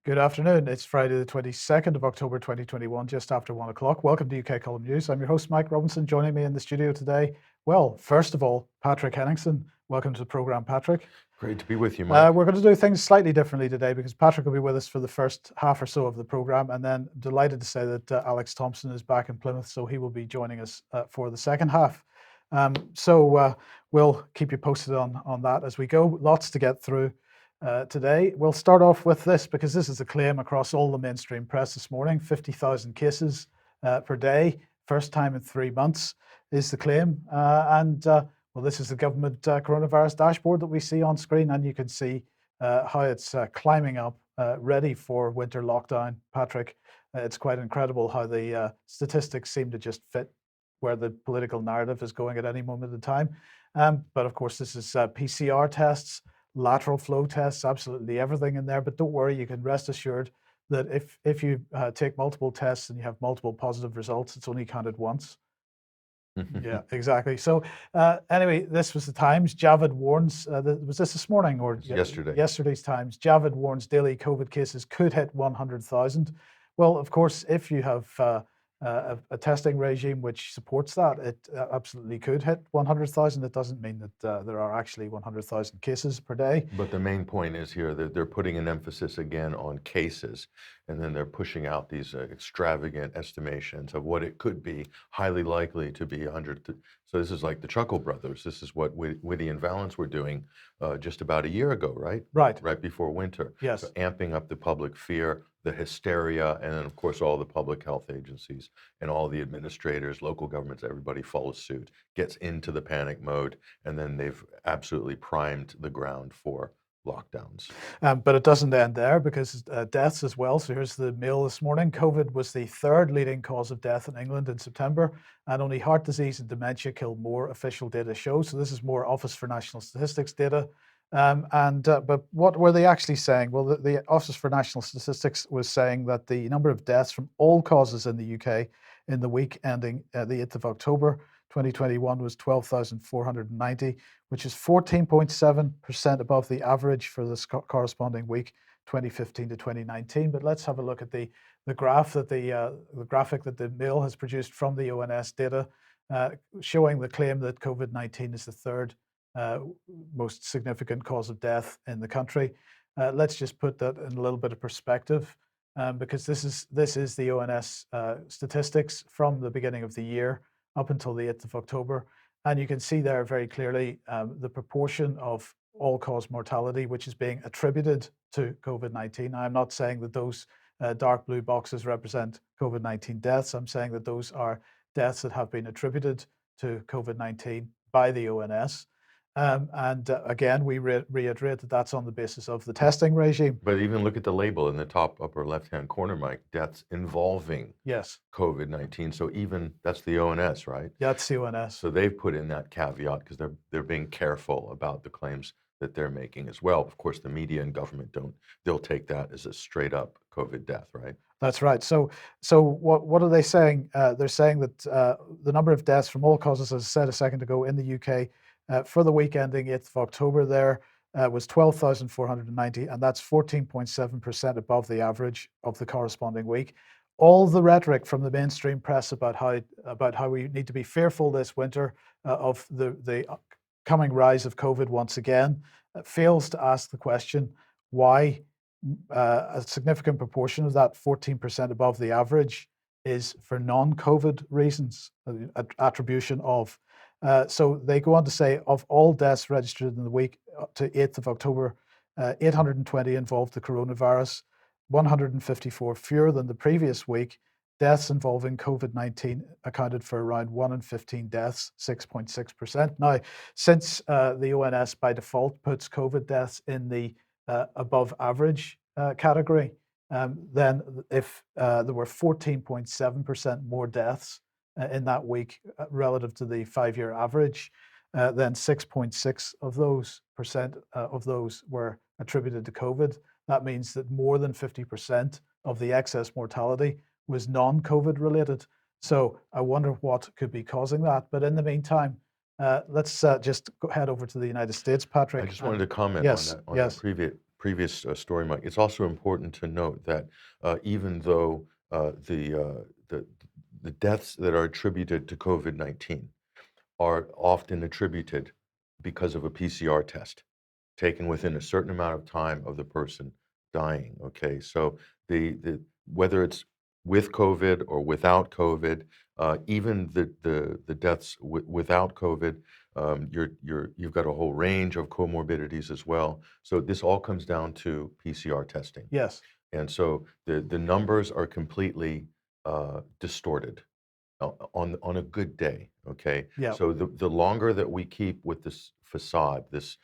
Good afternoon. It's Friday, the 22nd of October, 2021, just after 1 o'clock. Welcome to UK Column News. I'm your host, Mike Robinson. Joining me in the studio today, well, first of all, Patrick Henningsen. Welcome to the programme, Patrick. Great to be with you, Mike. We're going to do things slightly differently today because Patrick will be with us for the first half or so of the programme, and then delighted to say that Alex Thomson is back in Plymouth, so he will be joining us for the second half. So we'll keep you posted on that as we go. Lots to get through. Today. We'll start off with this because this is a claim across all the mainstream press this morning. 50,000 cases per day, first time in 3 months is the claim. Well, this is the government coronavirus dashboard that we see on screen, and you can see how it's climbing up, ready for winter lockdown. Patrick, it's quite incredible how the statistics seem to just fit where the political narrative is going at any moment in time. But of course, this is PCR tests, lateral flow tests, absolutely everything in there. But don't worry, you can rest assured that if you take multiple tests and you have multiple positive results, it's only counted once. Yeah, exactly. So anyway, this was the Times. Javid warns, was this morning or yesterday? Yesterday's Times. Javid warns daily COVID cases could hit 100,000. Well, of course, if you have a testing regime which supports that, it absolutely could hit 100,000. It doesn't mean that there are actually 100,000 cases per day. But the main point is here that they're putting an emphasis again on cases, and then they're pushing out these extravagant estimations of what it could be, highly likely to be 100. So this is like the Chuckle Brothers. This is what Witty and Valance were doing just about a year ago, right? Right before winter. Yes. So amping up the public fear, the hysteria, and then of course all the public health agencies and all the administrators, local governments, everybody follows suit, gets into the panic mode, and then they've absolutely primed the ground for lockdowns. But it doesn't end there because deaths as well. So here's the Mail this morning. COVID was the third leading cause of death in England in September, and only heart disease and dementia killed more, official data shows. So this is more Office for National Statistics data. But what were they actually saying? Well, the Office for National Statistics was saying that the number of deaths from all causes in the UK in the week ending the 8th of October 2021 was 12,490, which is 14.7% above the average for the corresponding week 2015 to 2019. But let's have a look at the graph that the graphic that the Mail has produced from the ONS data, showing the claim that COVID-19 is the third most significant cause of death in the country. Let's just put that in a little bit of perspective, because this is the ONS statistics from the beginning of the year up until the 8th of October. And you can see there very clearly the proportion of all-cause mortality which is being attributed to COVID-19. I'm not saying that those dark blue boxes represent COVID-19 deaths. I'm saying that those are deaths that have been attributed to COVID-19 by the ONS. Again, we reiterate that that's on the basis of the testing regime. But even look at the label in the top upper left-hand corner, Mike, deaths involving COVID-19. So even that's the ONS, right? That's the ONS. So they've put in that caveat because they're being careful about the claims that they're making as well. Of course, the media and government don't. They'll take that as a straight up COVID death, right? That's right. So what are they saying? They're saying that the number of deaths from all causes, as I said a second ago, in the UK for the week ending 8th of October there was 12,490, and that's 14.7% above the average of the corresponding week. All the rhetoric from the mainstream press about how we need to be fearful this winter of the coming rise of COVID once again fails to ask the question why a significant proportion of that 14% above the average is for non-COVID reasons, attribution of. So they go on to say, of all deaths registered in the week to 8th of October, 820 involved the coronavirus, 154 fewer than the previous week. Deaths involving COVID-19 accounted for around 1 in 15 deaths, 6.6%. Now, since the ONS by default puts COVID deaths in the above average category, then if there were 14.7% more deaths in that week relative to the 5-year average, then 6.6 of those were attributed to COVID. That means that more than 50% of the excess mortality was non-COVID related. So I wonder what could be causing that. But in the meantime, let's just head over to the United States, Patrick. I just wanted to comment on that previous story, Mike, it's also important to note that even though the deaths that are attributed to COVID-19 are often attributed because of a PCR test taken within a certain amount of time of the person dying. Okay, so the whether it's with COVID or without COVID, even the deaths without COVID, you've got a whole range of comorbidities as well. So this all comes down to PCR testing, Yes. and so the numbers are completely distorted on a good day, okay? Yeah. So the longer that we keep with this facade, this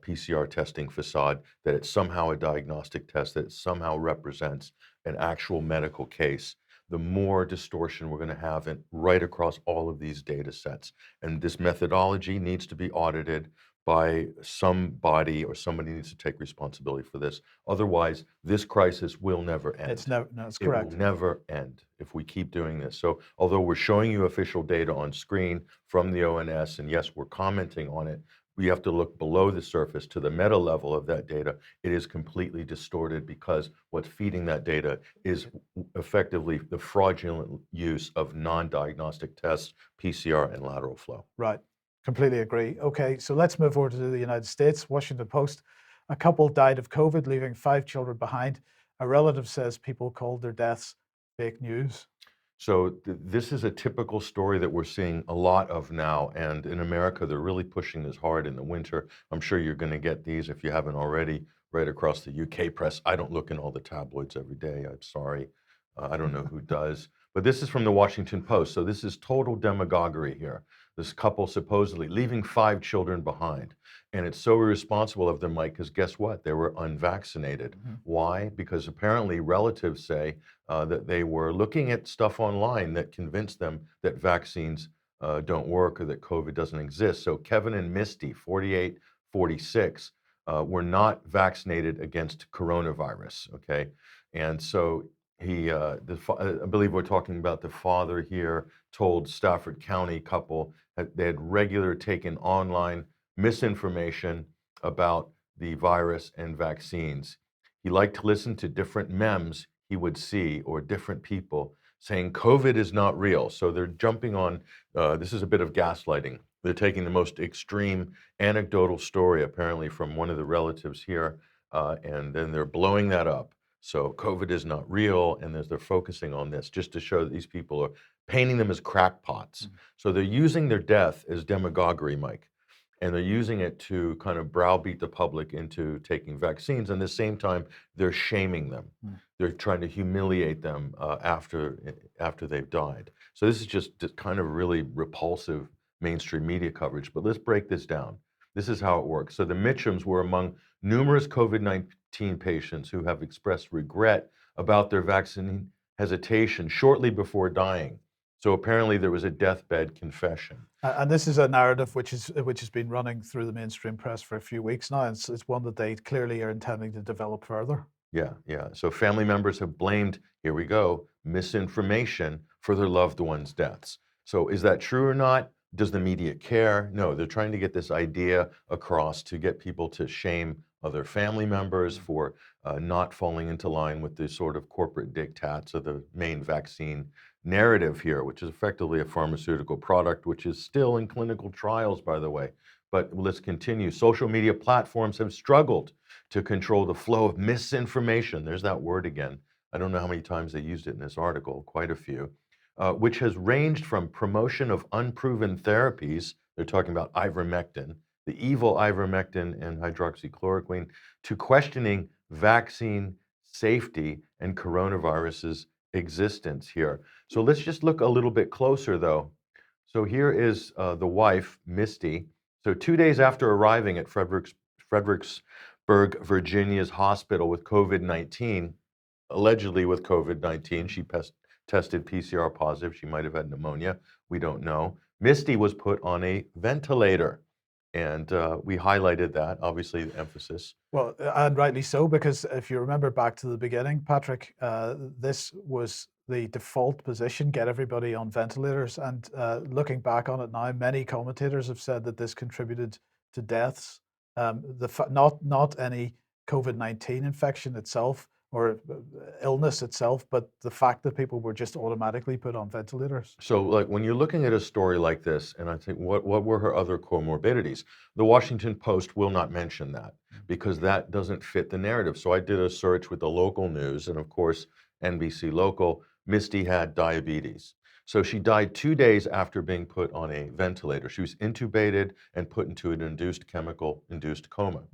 PCR testing facade, that it's somehow a diagnostic test, that it somehow represents an actual medical case, the more distortion we're going to have right across all of these data sets. And this methodology needs to be audited by somebody, or somebody needs to take responsibility for this. Otherwise, this crisis will never It's end. never, no, it's It will correct. never end if we keep doing this. So although we're showing you official data on screen from the ONS, and yes, we're commenting on it, we have to look below the surface to the meta level of that data. It is completely distorted because what's feeding that data is effectively the fraudulent use of non-diagnostic tests, PCR and lateral flow. Right. Completely agree. Okay, so let's move over to the United States. Washington Post. A couple died of COVID, leaving 5 children behind. A relative says people called their deaths fake news. So this is a typical story that we're seeing a lot of now, and in America, they're really pushing this hard in the winter. I'm sure you're going to get these if you haven't already, right across the UK press. I don't look in all the tabloids every day. I'm sorry. I don't know who does. But this is from the Washington Post. So this is total demagoguery here. This couple supposedly leaving 5 children behind. And it's so irresponsible of them, Mike, because guess what? They were unvaccinated. Why? Because apparently relatives say that they were looking at stuff online that convinced them that vaccines don't work or that COVID doesn't exist. So Kevin and Misty, 48, 46, were not vaccinated against coronavirus. Okay, and so I believe we're talking about the father here, told Stafford County couple that they had regular taken online misinformation about the virus and vaccines. He liked to listen to different memes he would see, or different people saying COVID is not real. So they're jumping on, this is a bit of gaslighting. They're taking the most extreme anecdotal story, apparently from one of the relatives here, and then they're blowing that up. So COVID is not real, and they're focusing on this just to show that these people are painting them as crackpots. So they're using their death as demagoguery, Mike, and they're using it to kind of browbeat the public into taking vaccines. And at the same time, they're shaming them. They're trying to humiliate them after they've died. So this is just kind of really repulsive mainstream media coverage. But let's break this down. This is how it works. So the Mitchums were among numerous COVID-19 patients who have expressed regret about their vaccine hesitation shortly before dying. So apparently there was a deathbed confession. And this is a narrative which has been running through the mainstream press for a few weeks now. It's one that they clearly are intending to develop further. Yeah, yeah. So family members have blamed, here we go, misinformation for their loved ones' deaths. So is that true or not? Does the media care? No, they're trying to get this idea across to get people to shame other family members for not falling into line with the sort of corporate diktats of the main vaccine narrative here, which is effectively a pharmaceutical product, which is still in clinical trials, by the way. But let's continue. Social media platforms have struggled to control the flow of misinformation. There's that word again. I don't know how many times they used it in this article, quite a few, which has ranged from promotion of unproven therapies, they're talking about ivermectin, the evil ivermectin and hydroxychloroquine, to questioning vaccine safety and coronavirus's existence here. So let's just look a little bit closer, though. So here is the wife, Misty. So 2 days after arriving at Fredericksburg, Virginia's hospital with COVID-19, allegedly with COVID-19, she tested PCR positive. She might have had pneumonia. We don't know. Misty was put on a ventilator. And we highlighted that, obviously, the emphasis. Well, and rightly so, because if you remember back to the beginning, Patrick, this was the default position, get everybody on ventilators. And looking back on it now, many commentators have said that this contributed to deaths. Not any COVID-19 infection itself or illness itself, but the fact that people were just automatically put on ventilators. So, like, when you're looking at a story like this, and I think, what were her other comorbidities? The Washington Post will not mention that because that doesn't fit the narrative. So I did a search with the local news, and of course, NBC Local. Misty had diabetes. So she died 2 days after being put on a ventilator. She was intubated and put into an chemical-induced coma.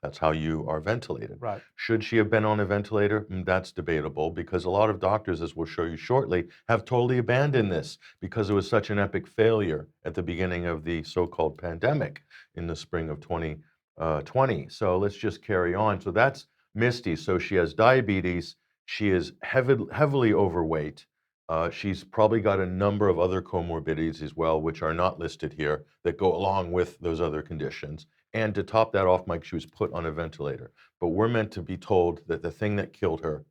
That's how you are ventilated. Right. Should she have been on a ventilator? That's debatable because a lot of doctors, as we'll show you shortly, have totally abandoned this because it was such an epic failure at the beginning of the so-called pandemic in the spring of 2020. So let's just carry on. So that's Misty. So she has diabetes. She is heavily overweight. She's probably got a number of other comorbidities as well, which are not listed here, that go along with those other conditions. And to top that off, Mike, she was put on a ventilator. But we're meant to be told that the thing that killed her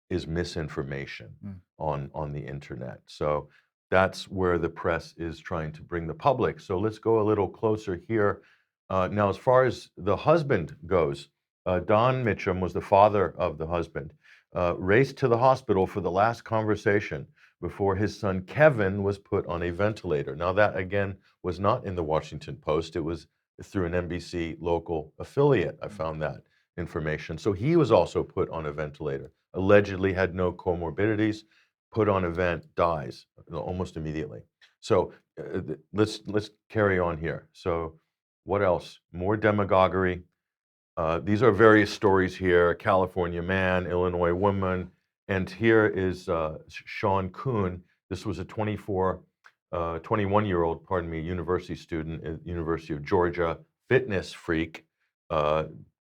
is misinformation on the internet. So that's where the press is trying to bring the public. So let's go a little closer here. Now, as far as the husband goes, Don Mitchum was the father of the husband, raced to the hospital for the last conversation before his son Kevin was put on a ventilator. Now, that again was not in the Washington Post. It was through an NBC local affiliate. I found that information. So he was also put on a ventilator, allegedly had no comorbidities, put on a vent, dies almost immediately. So let's carry on here. So what else? More demagoguery. These are various stories here: California man, Illinois woman, and here is Sean Kuhn. This was a 21-year-old, university student at University of Georgia, fitness freak,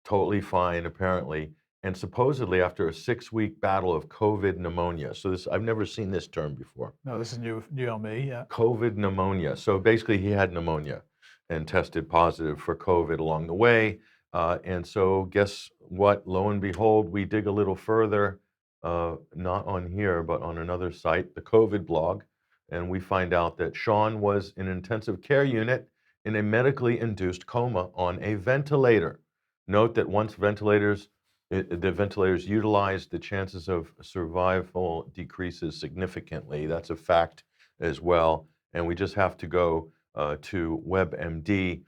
totally fine apparently, and supposedly after a 6-week battle of COVID pneumonia. So this, I've never seen this term before. No, this is new on me, yeah. COVID pneumonia. So basically he had pneumonia and tested positive for COVID along the way. And so guess what? Lo and behold, we dig a little further, not on here, but on another site, the COVID blog, and we find out that Sean was in an intensive care unit in a medically induced coma on a ventilator. Note that once the ventilators utilized, the chances of survival decreases significantly. That's a fact as well. And we just have to go to WebMD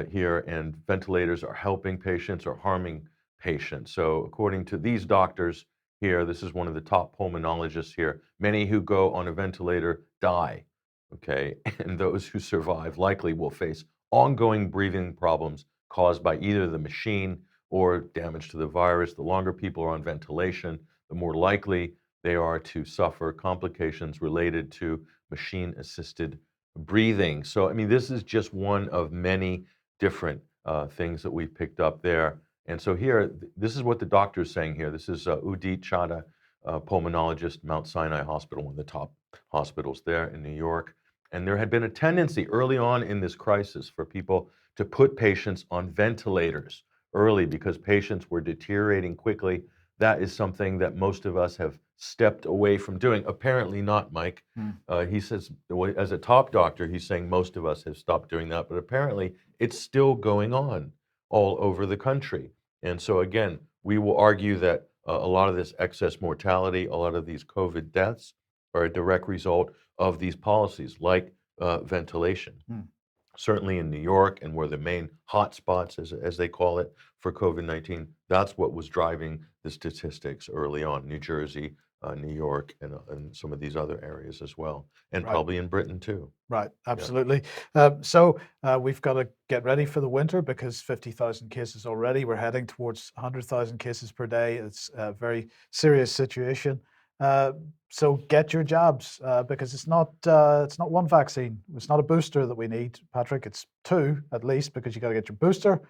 here, and ventilators are helping patients or harming patients. So according to these doctors here, this is one of the top pulmonologists here, many who go on a ventilator die, okay? And those who survive likely will face ongoing breathing problems caused by either the machine or damage to the virus. The longer people are on ventilation, the more likely they are to suffer complications related to machine-assisted breathing. So, I mean, this is just one of many different things that we've picked up there. And so here, this is what the doctor is saying here. This is Udit Chadha, pulmonologist, Mount Sinai Hospital, one of the top hospitals there in New York. And there had been a tendency early on in this crisis for people to put patients on ventilators early because patients were deteriorating quickly. That is something that most of us have stepped away from doing. Apparently not, Mike. He says, as a top doctor, he's saying most of us have stopped doing that, but apparently it's still going on all over the country. And so again, we will argue that a lot of this excess mortality, a lot of these COVID deaths are a direct result of these policies like ventilation. Certainly in New York, and where the main hotspots, as they call it, for COVID-19, that's what was driving the statistics early on. New Jersey, New York, and some of these other areas as well, and Right. probably in Britain too. Right, absolutely. So we've got to get ready for the winter because 50,000 cases already. We're heading towards 100,000 cases per day. It's a very serious situation. So get your jabs because it's not one vaccine. It's not a booster that we need, Patrick. It's two at least, because you got to get your booster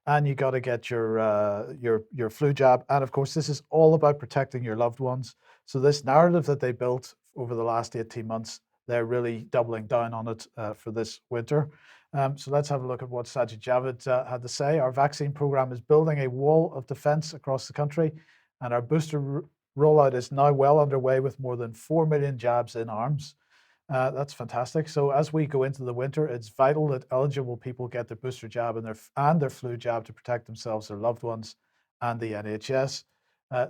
and you got to get your flu jab. And of course, this is all about protecting your loved ones. So this narrative that they built over the last 18 months, they're really doubling down on it for this winter. So let's have a look at what Sajid Javid had to say. Our vaccine program is building a wall of defense across the country, and our booster rollout is now well underway with more than 4 million jabs in arms. That's fantastic. So as we go into the winter, it's vital that eligible people get their booster jab and their flu jab to protect themselves, their loved ones, and the NHS.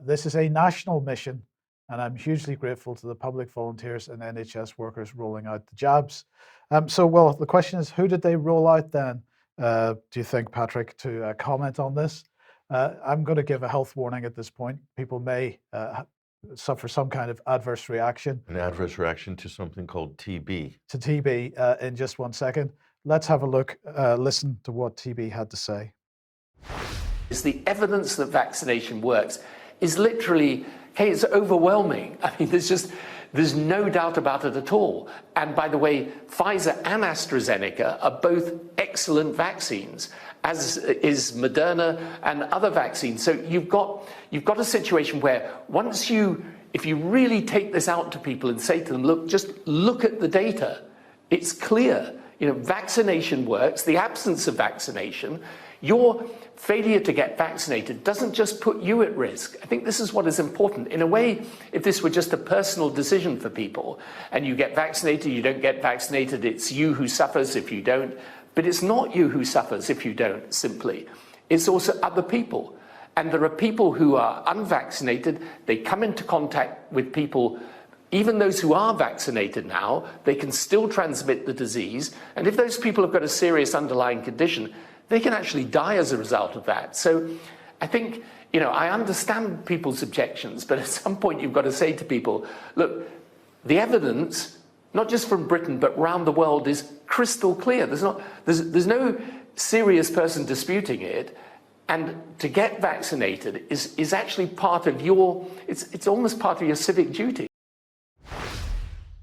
This is a national mission, and I'm hugely grateful to the public volunteers and NHS workers rolling out the jabs. Well, the question is, who did they roll out then? Do you think, Patrick, to comment on this? I'm going to give a health warning at this point. People may suffer some kind of adverse reaction. An adverse reaction to something called TB. To TB in just 1 second. Let's have a look, listen to what TB had to say. Is the evidence that vaccination works is literally, hey, it's overwhelming. I mean, there's no doubt about it at all. And by the way, Pfizer and AstraZeneca are both excellent vaccines, as is Moderna and other vaccines. So you've got a situation where if you really take this out to people and say to them, look, just look at the data, it's clear. Vaccination works. The absence of vaccination, your failure to get vaccinated doesn't just put you at risk. I think this is what is important. In a way, if this were just a personal decision for people, and you get vaccinated, you don't get vaccinated, it's you who suffers if you don't. But it's not you who suffers if you don't, simply. It's also other people. And there are people who are unvaccinated. They come into contact with people. Even those who are vaccinated now, they can still transmit the disease. And if those people have got a serious underlying condition, they can actually die as a result of that. So I think, I understand people's objections, but at some point you've got to say to people, look, the evidence, not just from Britain, but around the world, is crystal clear. There's no serious person disputing it. And to get vaccinated is actually part of it's almost part of your civic duty.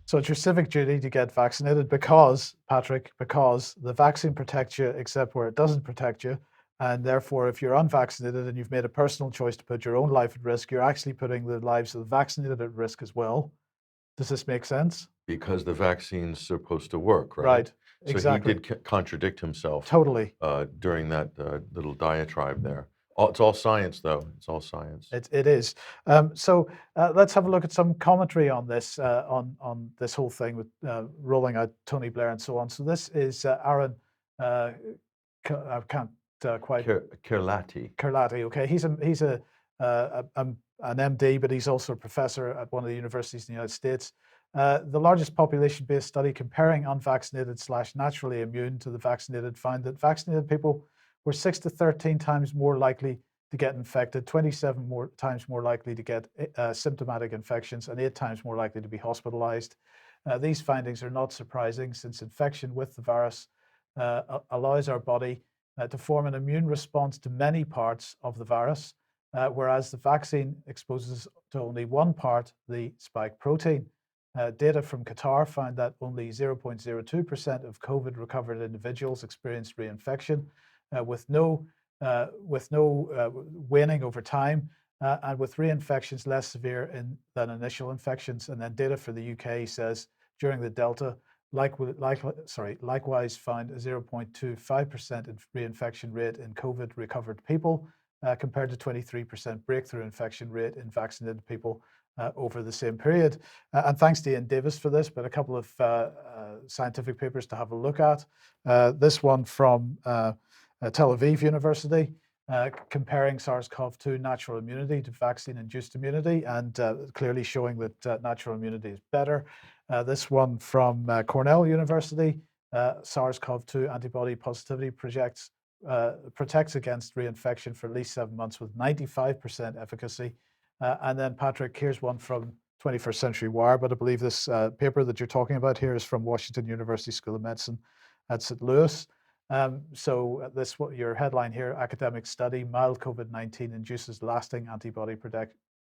So it's your civic duty to get vaccinated because the vaccine protects you except where it doesn't protect you. And therefore, if you're unvaccinated and you've made a personal choice to put your own life at risk, you're actually putting the lives of the vaccinated at risk as well. Does this make sense? Because the vaccine's supposed to work, right? Right, So exactly. he did contradict himself Totally. during that little diatribe there. It's all science, though. It's all science. It is. Let's have a look at some commentary on this this whole thing with rolling out Tony Blair and so on. So this is Aaron. I can't quite. Kirlati. Kirlati. Okay, he's an MD, but he's also a professor at one of the universities in the United States. The largest population-based study comparing unvaccinated/naturally immune to the vaccinated found that vaccinated people were 6 to 13 times more likely to get infected, 27 times more likely to get symptomatic infections, and 8 times more likely to be hospitalized. These findings are not surprising since infection with the virus allows our body to form an immune response to many parts of the virus, whereas the vaccine exposes to only one part, the spike protein. Data from Qatar found that only 0.02% of COVID recovered individuals experienced reinfection, with no waning over time, and with reinfections less severe than initial infections. And then data for the UK says during the Delta, likewise found a 0.25% reinfection rate in COVID recovered people, compared to 23% breakthrough infection rate in vaccinated people over the same period. And thanks to Ian Davis for this, but a couple of scientific papers to have a look at. This one from Tel Aviv University, comparing SARS-CoV-2 natural immunity to vaccine-induced immunity, and clearly showing that natural immunity is better. This one from Cornell University, SARS-CoV-2 antibody positivity protects against reinfection for at least 7 months with 95% efficacy. And then, Patrick, here's one from 21st Century Wire, but I believe this paper that you're talking about here is from Washington University School of Medicine at St. Louis. Your headline here, academic study, mild COVID-19 induces lasting antibody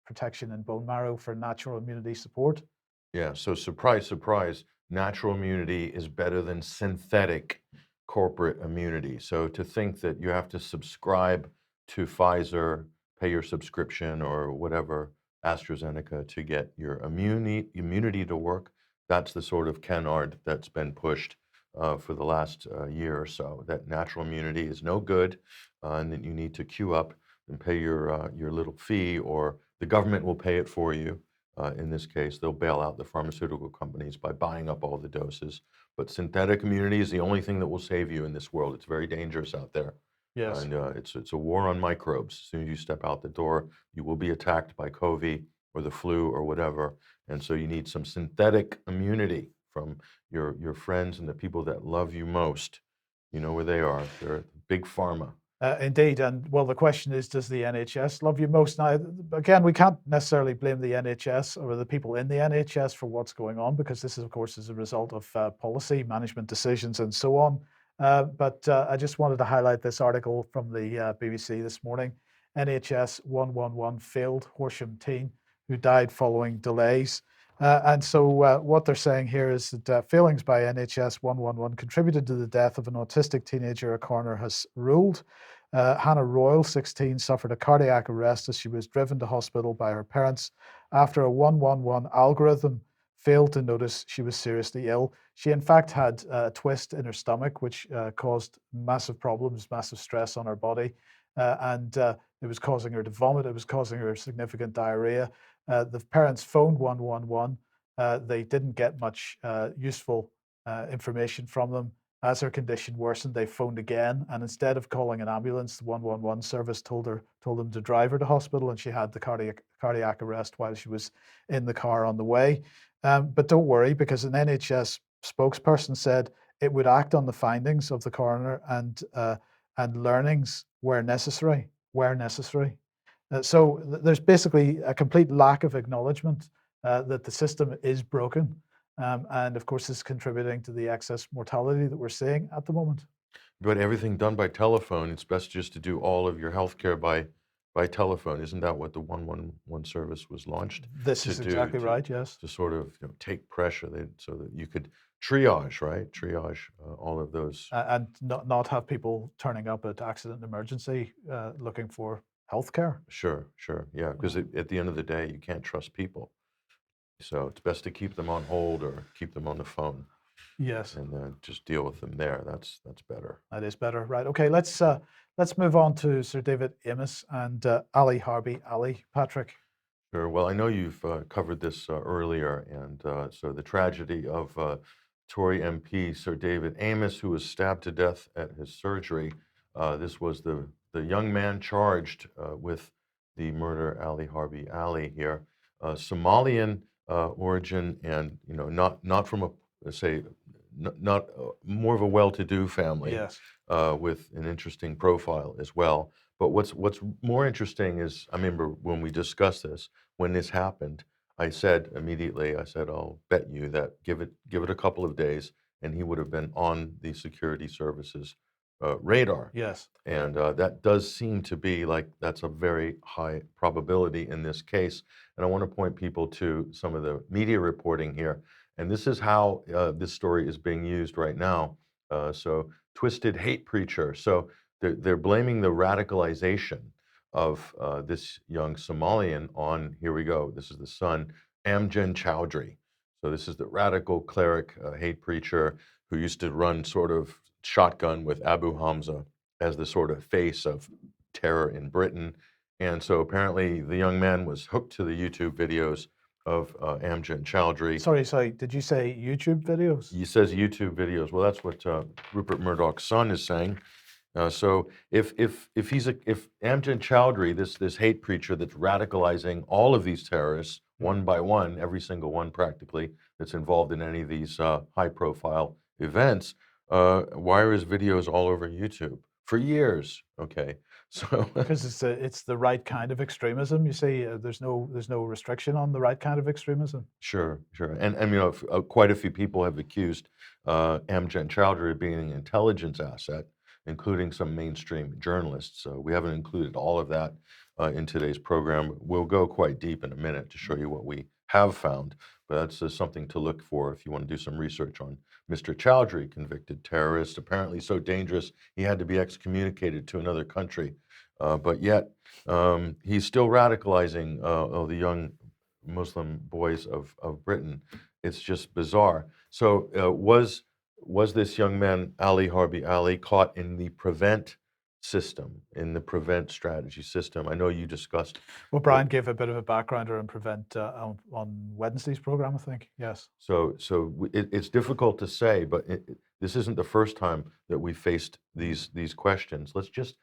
protection in bone marrow for natural immunity support. Yeah, so surprise, surprise, natural immunity is better than synthetic corporate immunity. So to think that you have to subscribe to Pfizer, pay your subscription or whatever, AstraZeneca, to get your immunity to work, that's the sort of canard that's been pushed for the last year or so, that natural immunity is no good, and that you need to queue up and pay your little fee, or the government will pay it for you. In this case, they'll bail out the pharmaceutical companies by buying up all the doses. But synthetic immunity is the only thing that will save you in this world. It's very dangerous out there. Yes. And it's a war on microbes. As soon as you step out the door, you will be attacked by COVID or the flu or whatever. And so you need some synthetic immunity from your friends and the people that love you most. You know where they are. They're big pharma. Indeed, and well, the question is, does the NHS love you most? Now, again, we can't necessarily blame the NHS or the people in the NHS for what's going on, because this is, of course, as a result of policy, management decisions, and so on. But I just wanted to highlight this article from the BBC this morning. NHS 111 failed Horsham teen who died following delays. And so what they're saying here is that failings by NHS 111 contributed to the death of an autistic teenager, a coroner has ruled. Hannah Royal, 16, suffered a cardiac arrest as she was driven to hospital by her parents after a 111 algorithm failed to notice she was seriously ill. She, in fact, had a twist in her stomach, which caused massive problems, massive stress on her body. And it was causing her to vomit. It was causing her significant diarrhea. The parents phoned 111. They didn't get much useful information from them. As her condition worsened, they phoned again, and instead of calling an ambulance, the 111 service told them to drive her to hospital, and she had the cardiac arrest while she was in the car on the way. But don't worry, because an NHS spokesperson said it would act on the findings of the coroner and learnings where necessary. So there's basically a complete lack of acknowledgement that the system is broken. And of course, is contributing to the excess mortality that we're seeing at the moment. But everything done by telephone, it's best just to do all of your healthcare by telephone. Isn't that what the 111 service was launched This to is do? exactly right, yes. To sort of take pressure, so that you could triage, right? Triage all of those. And not have people turning up at accident and emergency looking for healthcare. Sure, yeah. Because at the end of the day, you can't trust people. So it's best to keep them on hold or keep them on the phone. Yes. And then just deal with them there. That's better. That is better, right? Okay, let's move on to Sir David Amess and Ali Harvey Ali. Patrick. Sure. Well, I know you've covered this earlier, and so the tragedy of Tory MP Sir David Amess, who was stabbed to death at his surgery. This was the young man charged with the murder, Ali Harvey Ali here, Somalian origin, and not from a say not more of a well-to-do family. Yes. With an interesting profile as well. But what's more interesting is, I remember when we discussed this, when this happened, I said immediately, I'll bet you that give it a couple of days, and he would have been on the security services radar. Yes. And that does seem to be like that's a very high probability in this case. And I want to point people to some of the media reporting here. And this is how this story is being used right now. So twisted hate preacher. So they're blaming the radicalization of this young Somalian on, here we go, this is the son, Amjad Chowdhury. So this is the radical cleric hate preacher who used to run sort of shotgun with Abu Hamza as the sort of face of terror in Britain. And so apparently the young man was hooked to the YouTube videos of Amjad Chowdhury. Sorry, did you say YouTube videos? He says YouTube videos. Well, that's what Rupert Murdoch's son is saying. So if Amjad Chowdhury, this hate preacher that's radicalizing all of these terrorists one by one, every single one practically that's involved in any of these high-profile events, why are his videos all over YouTube for years? Okay, so because it's the right kind of extremism. You see, there's no restriction on the right kind of extremism. Sure, and quite a few people have accused Amjad Chowdhury of being an intelligence asset, including some mainstream journalists. So we haven't included all of that in today's program. We'll go quite deep in a minute to show you what we have found, but that's something to look for if you want to do some research on Mr. Chowdhury, convicted terrorist, apparently so dangerous he had to be excommunicated to another country. But yet he's still radicalizing the young Muslim boys of Britain. It's just bizarre. So was this young man, Ali Harvey Ali, caught in the prevent system, in the prevent strategy system? I know you discussed. Well, Brian gave a bit of a backgrounder on prevent on Wednesday's program, I think. Yes. So it's difficult to say, but This isn't the first time that we faced these questions. Let's just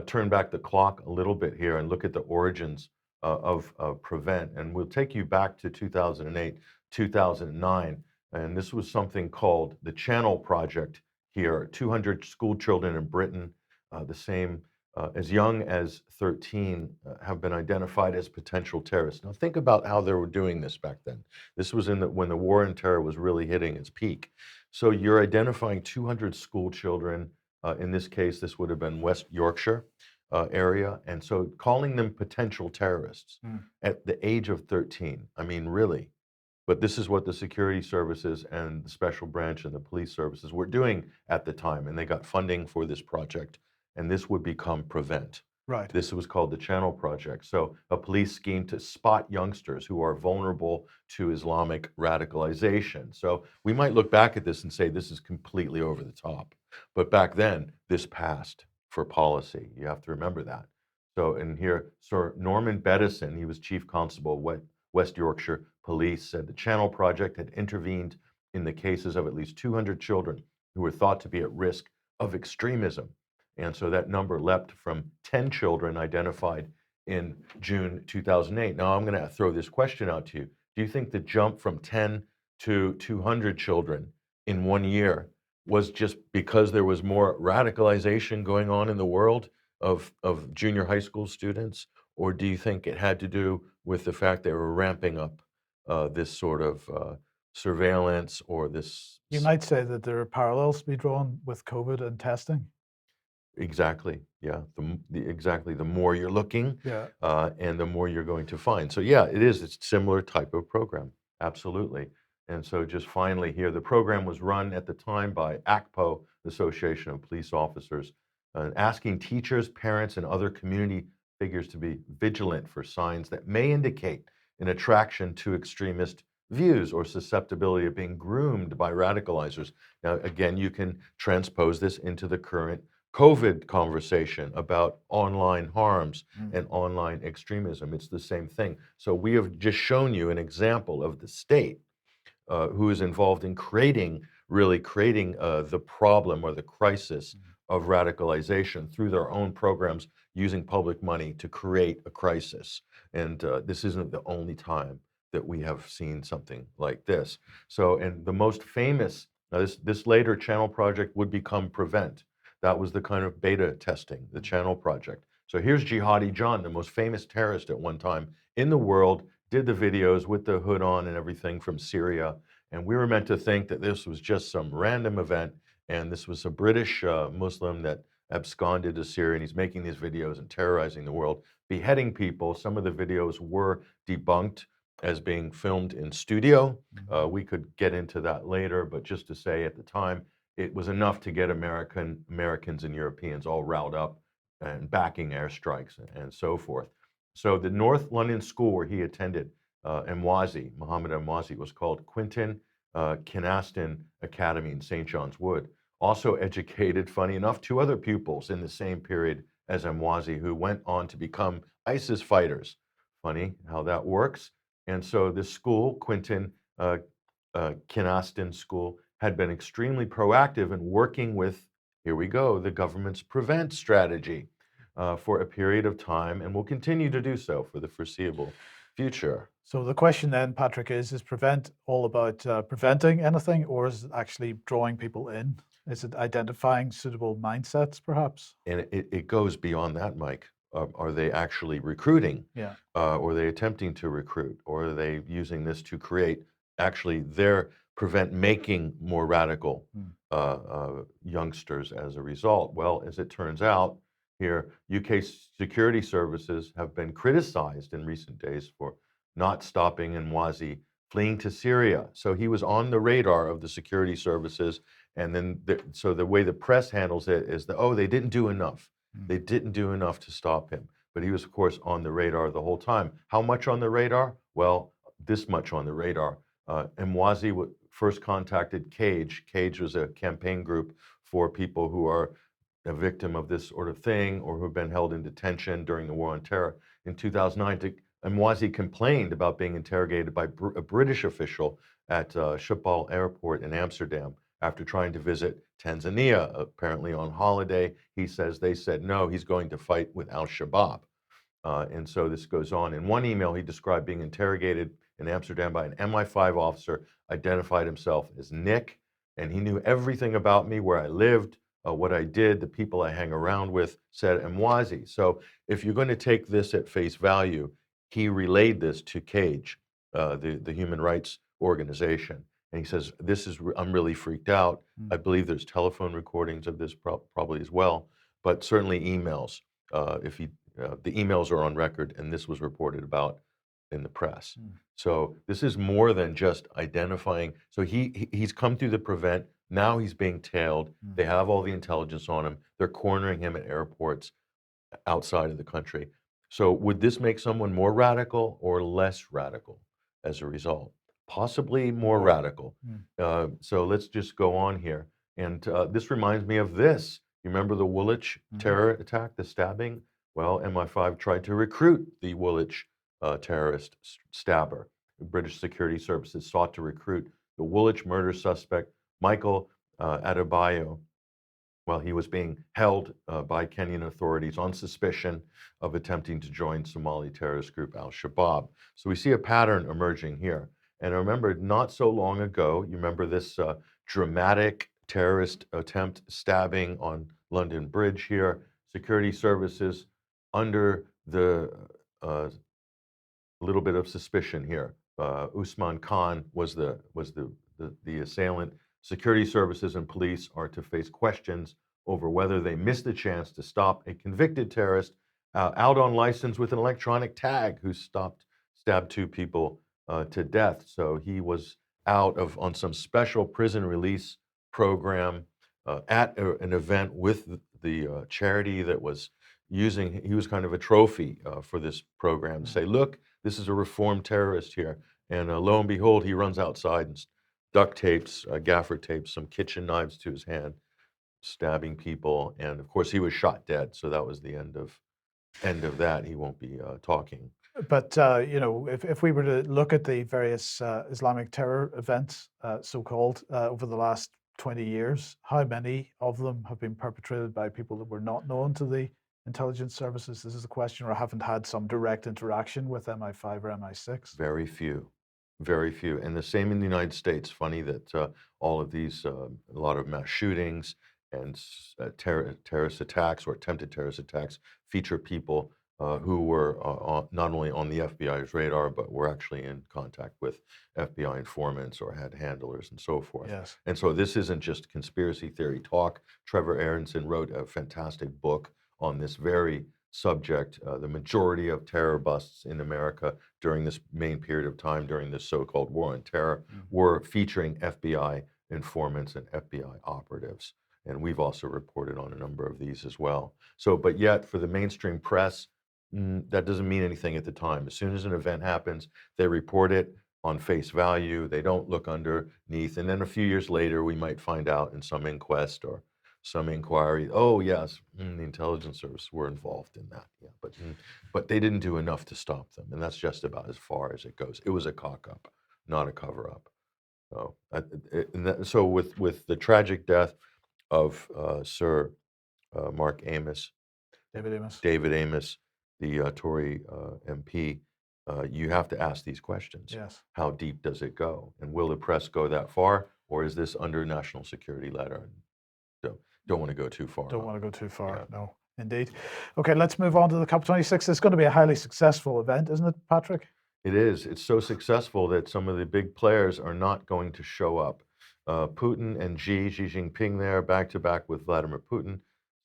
turn back the clock a little bit here and look at the origins of Prevent. And we'll take you back to 2008, 2009. And this was something called the Channel Project here. 200 school children in Britain, the same as young as 13, have been identified as potential terrorists. Now think about how they were doing this back then. This was when the war on terror was really hitting its peak. So you're identifying 200 school children. In this case, this would have been West Yorkshire area. And so calling them potential terrorists at the age of 13, I mean, really. But this is what the security services and the special branch and the police services were doing at the time. And they got funding for this project. And this would become Prevent. Right. This was called the Channel Project. So a police scheme to spot youngsters who are vulnerable to Islamic radicalization. So we might look back at this and say this is completely over the top. But back then, this passed for policy. You have to remember that. So in here, Sir Norman Bettison, he was Chief Constable of West Yorkshire Police, said the Channel Project had intervened in the cases of at least 200 children who were thought to be at risk of extremism. And so that number leapt from 10 children identified in June 2008. Now I'm going to throw this question out to you. Do you think the jump from 10 to 200 children in 1 year was just because there was more radicalization going on in the world of junior high school students? Or do you think it had to do with the fact they were ramping up this sort of surveillance or this? You might say that there are parallels to be drawn with COVID and testing. Exactly. Yeah. Exactly. The more you're looking, Yeah. and the more you're going to find. So yeah, it is. It's a similar type of program. Absolutely. And so just finally here, the program was run at the time by ACPO, Association of Police Officers, asking teachers, parents, and other community figures to be vigilant for signs that may indicate an attraction to extremist views or susceptibility of being groomed by radicalizers. Now, again, you can transpose this into the current COVID conversation about online harms and online extremism. It's the same thing. So we have just shown you an example of the state who is involved in really creating the problem or the crisis of radicalization through their own programs using public money to create a crisis. And this isn't the only time that we have seen something like this. So, and the most famous, now this later Channel Project would become Prevent. That was the kind of beta testing, the Channel Project. So here's Jihadi John, the most famous terrorist at one time in the world, did the videos with the hood on and everything from Syria. And we were meant to think that this was just some random event. And this was a British Muslim that absconded to Syria, and he's making these videos and terrorizing the world, beheading people. Some of the videos were debunked as being filmed in studio. We could get into that later, but just to say at the time, it was enough to get Americans and Europeans all riled up and backing airstrikes and so forth. So the North London school where he attended, Muhammad Emwazi, was called Quintin Kynaston Academy in St. John's Wood. Also educated, funny enough, 2 other pupils in the same period as Emwazi who went on to become ISIS fighters. Funny how that works. And so this school, Quintin Kynaston School, had been extremely proactive in working with, here we go, the government's Prevent strategy for a period of time, and will continue to do so for the foreseeable future. So the question then, Patrick, is Prevent all about preventing anything, or is it actually drawing people in? Is it identifying suitable mindsets, perhaps? And it goes beyond that, Mike. Are they actually recruiting? Yeah. Or are they attempting to recruit? Or are they using this to create actually Prevent making more radical youngsters as a result? Well, as it turns out, here, UK security services have been criticized in recent days for not stopping Emwazi fleeing to Syria. So he was on the radar of the security services. And then, so the way the press handles it is that, oh, they didn't do enough. They didn't do enough to stop him. But he was, of course, on the radar the whole time. How much on the radar? Well, this much on the radar. Emwazi first contacted CAGE. CAGE was a campaign group for people who are a victim of this sort of thing or who have been held in detention during the war on terror. In 2009, Emwazi complained about being interrogated by a British official at Schiphol Airport in Amsterdam. after trying to visit Tanzania, apparently on holiday. He says they said no, he's going to fight with al-Shabaab. And so this goes on. In one email, he described being interrogated in Amsterdam by an MI5 officer, identified himself as Nick, and he knew everything about me, where I lived, what I did, the people I hang around with, said Mwazi. So if you're going to take this at face value, he relayed this to CAGE, the human rights organization. And he says, I'm really freaked out. I believe there's telephone recordings of this probably as well, but certainly emails. The emails are on record, and this was reported about in the press. So this is more than just identifying. So he's come through the prevent. Now he's being tailed. They have all the intelligence on him. They're cornering him at airports outside of the country. So would this make someone more radical or less radical as a result? Possibly more radical. So let's just go on here. And this reminds me of this. You remember the Woolwich terror attack, the stabbing? Well, MI5 tried to recruit the Woolwich terrorist stabber. The British security services sought to recruit the Woolwich murder suspect, Michael Adebayo, while he was being held by Kenyan authorities on suspicion of attempting to join Somali terrorist group al-Shabaab. So we see a pattern emerging here. And I remember not so long ago, you remember this dramatic terrorist attempt stabbing on London Bridge here. Security services under the little bit of suspicion here. Usman Khan was the assailant. Security services and police are to face questions over whether they missed a chance to stop a convicted terrorist out on license with an electronic tag who stabbed two people to death. So he was on some special prison release program at an event with the charity that was using. He was kind of a trophy for this program to say, look, this is a reformed terrorist here. And lo and behold, he runs outside and duct tapes, gaffer tapes, some kitchen knives to his hand, stabbing people. And of course, he was shot dead. So that was the end of that. He won't be talking. But if we were to look at the various Islamic terror events, so-called, over the last 20 years, how many of them have been perpetrated by people that were not known to the intelligence services? This is a question, or haven't had some direct interaction with MI5 or MI6? Very few. Very few. And the same in the United States. Funny that all of these, a lot of mass shootings and terrorist attacks or attempted terrorist attacks feature people who were not only on the FBI's radar, but were actually in contact with FBI informants or had handlers and so forth. Yes. And so this isn't just conspiracy theory talk. Trevor Aronson wrote a fantastic book on this very subject. The majority of terror busts in America during this main period of time, during this so-called war on terror, were featuring FBI informants and FBI operatives. And we've also reported on a number of these as well. So, but yet for the mainstream press, that doesn't mean anything at the time. As soon as an event happens, they report it on face value. They don't look underneath. And then a few years later, we might find out in some inquest or some inquiry, oh yes, the intelligence service were involved in that. Yeah, but they didn't do enough to stop them, and that's just about as far as it goes. It was a cock-up, not a cover-up. So with the tragic death of Sir David Amos, the Tory MP, you have to ask these questions. Yes. How deep does it go, and will the press go that far, or is this under national security letter? So don't want to go too far. Don't want to go too far. Yeah. No, indeed. Okay, let's move on to the COP26. It's going to be a highly successful event, isn't it, Patrick? It is. It's so successful that some of the big players are not going to show up. Putin and Xi Jinping there, back to back with Vladimir Putin,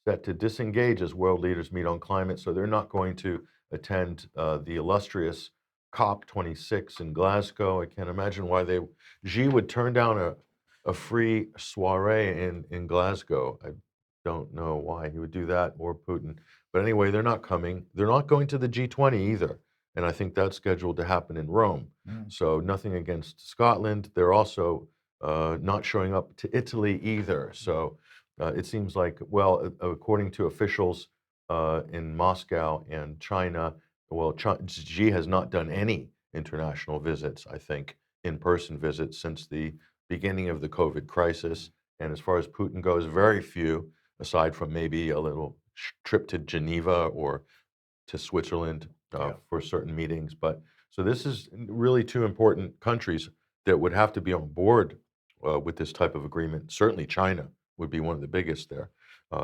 set to disengage as world leaders meet on climate. So they're not going to attend the illustrious COP26 in Glasgow. I can't imagine why Xi would turn down a free soiree in Glasgow. I don't know why he would do that, or Putin. But anyway, they're not coming. They're not going to the G20 either. And I think that's scheduled to happen in Rome. So nothing against Scotland. They're also not showing up to Italy either. So it seems like, well, according to officials in Moscow and China, well, Xi has not done any international visits, I think, in-person visits since the beginning of the COVID crisis. And as far as Putin goes, very few, aside from maybe a little trip to Geneva or to Switzerland Yeah. for certain meetings. But so this is really two important countries that would have to be on board with this type of agreement. Certainly, China would be one of the biggest there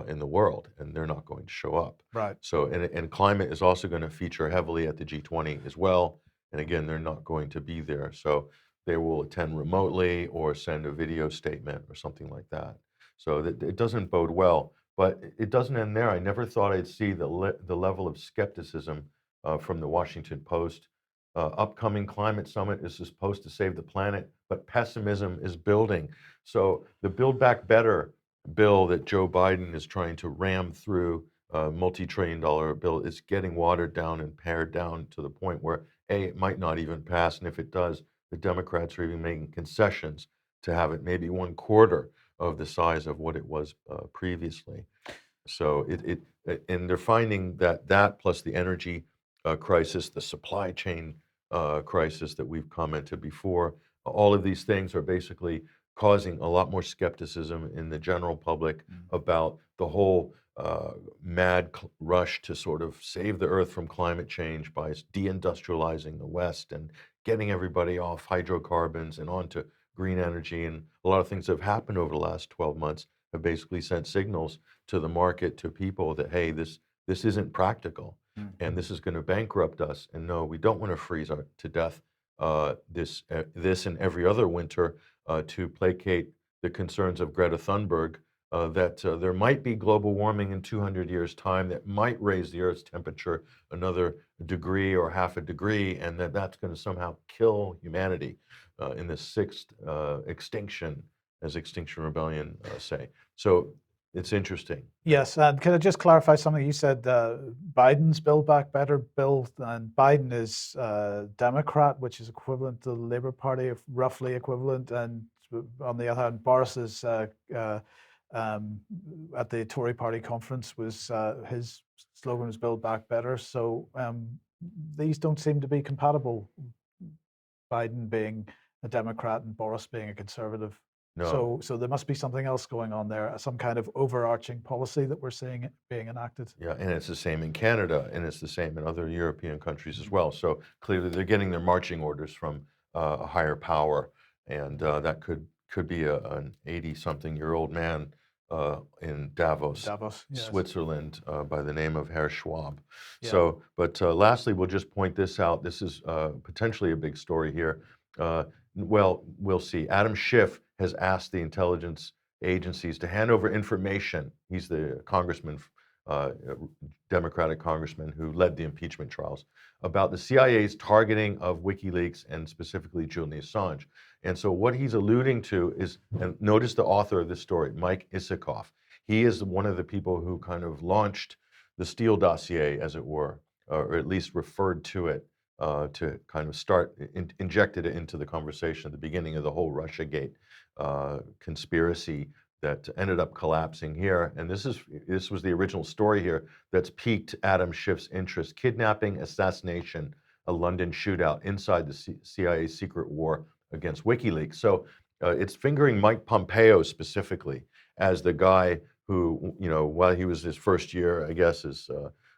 in the world, and they're not going to show up. Right. So, and climate is also going to feature heavily at the G20 as well. And again, they're not going to be there. So they will attend remotely or send a video statement or something like that. So that it doesn't bode well. But it doesn't end there. I never thought I'd see the level of skepticism from the Washington Post. Upcoming climate summit is supposed to save the planet, but pessimism is building. So the Build Back Better bill that Joe Biden is trying to ram through, multi-trillion-dollar bill, is getting watered down and pared down to the point where it might not even pass, and if it does, the Democrats are even making concessions to have it maybe 1/4 of the size of what it was previously. So and they're finding that plus the energy crisis, the supply chain crisis that we've commented before, all of these things are basically causing a lot more skepticism in the general public about the whole mad rush to sort of save the earth from climate change by deindustrializing the West and getting everybody off hydrocarbons and onto green energy. And a lot of things have happened over the last 12 months have basically sent signals to the market, to people that, hey, this isn't practical and this is going to bankrupt us. And no, we don't want to freeze to death this and every other winter to placate the concerns of Greta Thunberg that there might be global warming in 200 years' time that might raise the Earth's temperature another degree or half a degree, and that's going to somehow kill humanity in the sixth extinction, as Extinction Rebellion say. So it's interesting. Yes, and can I just clarify something? You said Biden's Build Back Better bill, and Biden is Democrat, which is equivalent to the Labour Party, roughly equivalent. And on the other hand, Boris is at the Tory Party conference, was his slogan was Build Back Better. So these don't seem to be compatible. Biden being a Democrat and Boris being a conservative. No. So there must be something else going on there, some kind of overarching policy that we're seeing being enacted. Yeah, and it's the same in Canada, and it's the same in other European countries as well. So clearly, they're getting their marching orders from a higher power, and that could be an 80-something-year-old man in Davos, Yes. Switzerland, by the name of Herr Schwab. Yeah. So, but lastly, we'll just point this out. This is potentially a big story here. Well, we'll see. Adam Schiff has asked the intelligence agencies to hand over information. He's the congressman, Democratic congressman who led the impeachment trials, about the CIA's targeting of WikiLeaks and specifically Julian Assange. And so what he's alluding to is, and notice the author of this story, Mike Isikoff. He is one of the people who kind of launched the Steele dossier, as it were, or at least referred to it to kind of injected it into the conversation at the beginning of the whole Russiagate conspiracy that ended up collapsing here. And this was the original story here that's piqued Adam Schiff's interest: kidnapping, assassination, a London shootout inside the CIA's secret war against WikiLeaks. So it's fingering Mike Pompeo specifically as the guy who, while he was his first year, I guess, as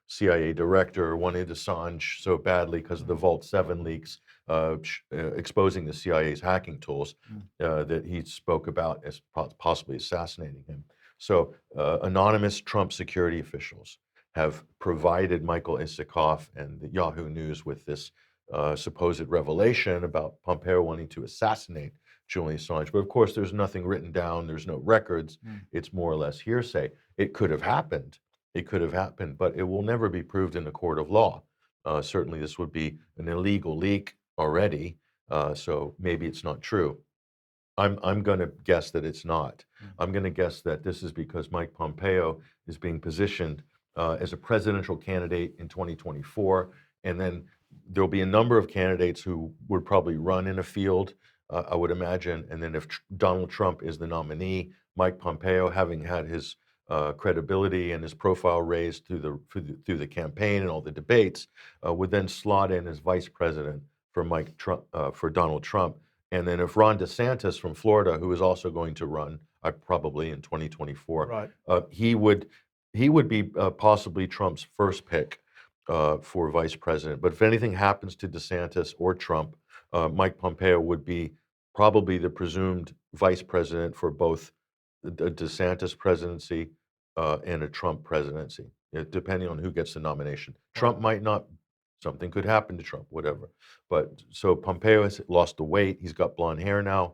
CIA director, wanted Assange so badly because of the Vault 7 leaks, exposing the CIA's hacking tools, that he spoke about as possibly assassinating him. So anonymous Trump security officials have provided Michael Isikoff and the Yahoo News with this supposed revelation about Pompeo wanting to assassinate Julian Assange. But of course, there's nothing written down. There's no records. It's more or less hearsay. It could have happened. It could have happened, but it will never be proved in a court of law. Certainly, this would be an illegal leak already, so maybe it's not true. I'm going to guess that it's not. I'm going to guess that this is because Mike Pompeo is being positioned as a presidential candidate in 2024, and then there'll be a number of candidates who would probably run in a field, I would imagine, and then if Donald Trump is the nominee, Mike Pompeo, having had his credibility and his profile raised through the campaign and all the debates, would then slot in as vice president for Donald Trump. And then if Ron DeSantis from Florida, who is also going to run, probably in 2024. Right. He would be possibly Trump's first pick for vice president. But if anything happens to DeSantis or Trump, Mike Pompeo would be probably the presumed vice president for both the DeSantis presidency and a Trump presidency, depending on who gets the nomination. Trump might not. Something could happen to Trump, whatever. But so Pompeo has lost the weight. He's got blonde hair now.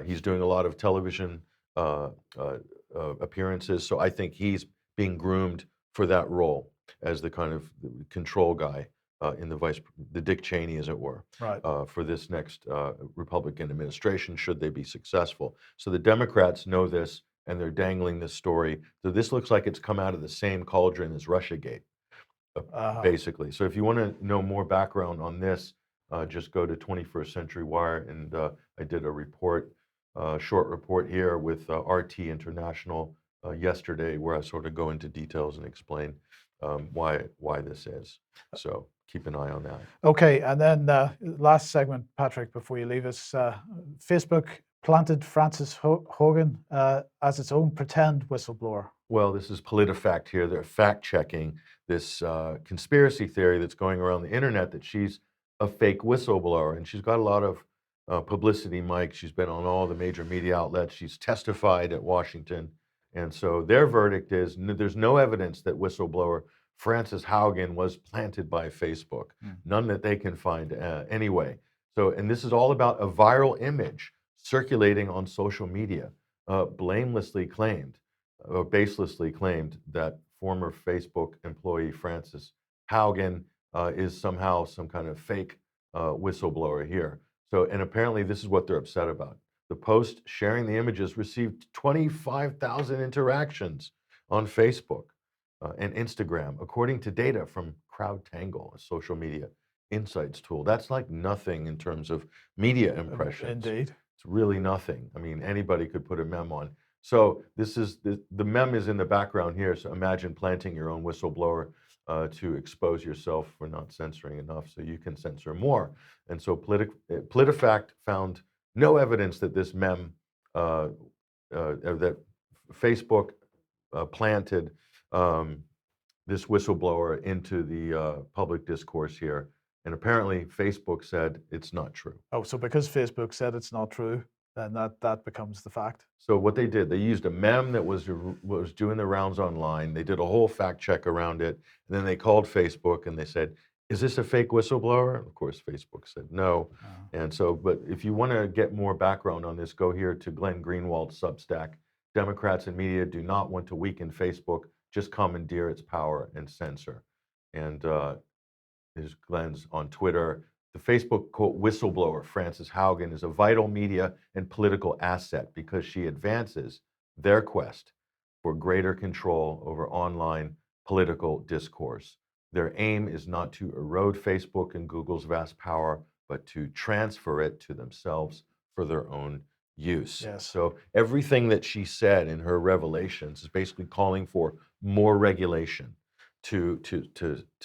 He's doing a lot of television uh, uh, appearances. So I think he's being groomed for that role as the kind of control guy in the Dick Cheney, as it were, Right. for this next Republican administration, should they be successful. So the Democrats know this, and they're dangling this story. So this looks like it's come out of the same cauldron as Russiagate, basically. So if you want to know more background on this, just go to 21st Century Wire, and I did a report, short report here with RT International yesterday, where I sort of go into details and explain why this is. So keep an eye on that. Okay, and then last segment, Patrick, before you leave us, Facebook planted Frances Hogan as its own pretend whistleblower. Well, this is PolitiFact here. They're fact checking this conspiracy theory that's going around the internet that she's a fake whistleblower, and she's got a lot of publicity, Mike. She's been on all the major media outlets. She's testified at Washington. And so their verdict is there's no evidence that whistleblower Frances Haugen was planted by Facebook, none that they can find anyway. So, and this is all about a viral image circulating on social media, blamelessly claimed, or baselessly claimed, that former Facebook employee Frances Haugen is somehow some kind of fake whistleblower here. So, and apparently this is what they're upset about. The post sharing the images received 25,000 interactions on Facebook and Instagram, according to data from CrowdTangle, a social media insights tool. That's like nothing in terms of media impressions. Indeed. It's really nothing. I mean, anybody could put a meme on. So this is the meme is in the background here. So imagine planting your own whistleblower to expose yourself for not censoring enough, so you can censor more. And so PolitiFact found no evidence that this meme, that Facebook planted this whistleblower into the public discourse here. And apparently Facebook said it's not true. Oh, so because Facebook said it's not true, then that becomes the fact. So what they did, they used a meme that was doing the rounds online. They did a whole fact check around it. And then they called Facebook and they said, is this a fake whistleblower? Of course, Facebook said no. And so, but if you want to get more background on this, go here to Glenn Greenwald's Substack. Democrats and media do not want to weaken Facebook, just commandeer its power and censor. And there's Glenn's on Twitter. The Facebook quote whistleblower Frances Haugen is a vital media and political asset because she advances their quest for greater control over online political discourse. Their aim is not to erode Facebook and Google's vast power, but to transfer it to themselves for their own use. Yes. So everything that she said in her revelations is basically calling for more regulation to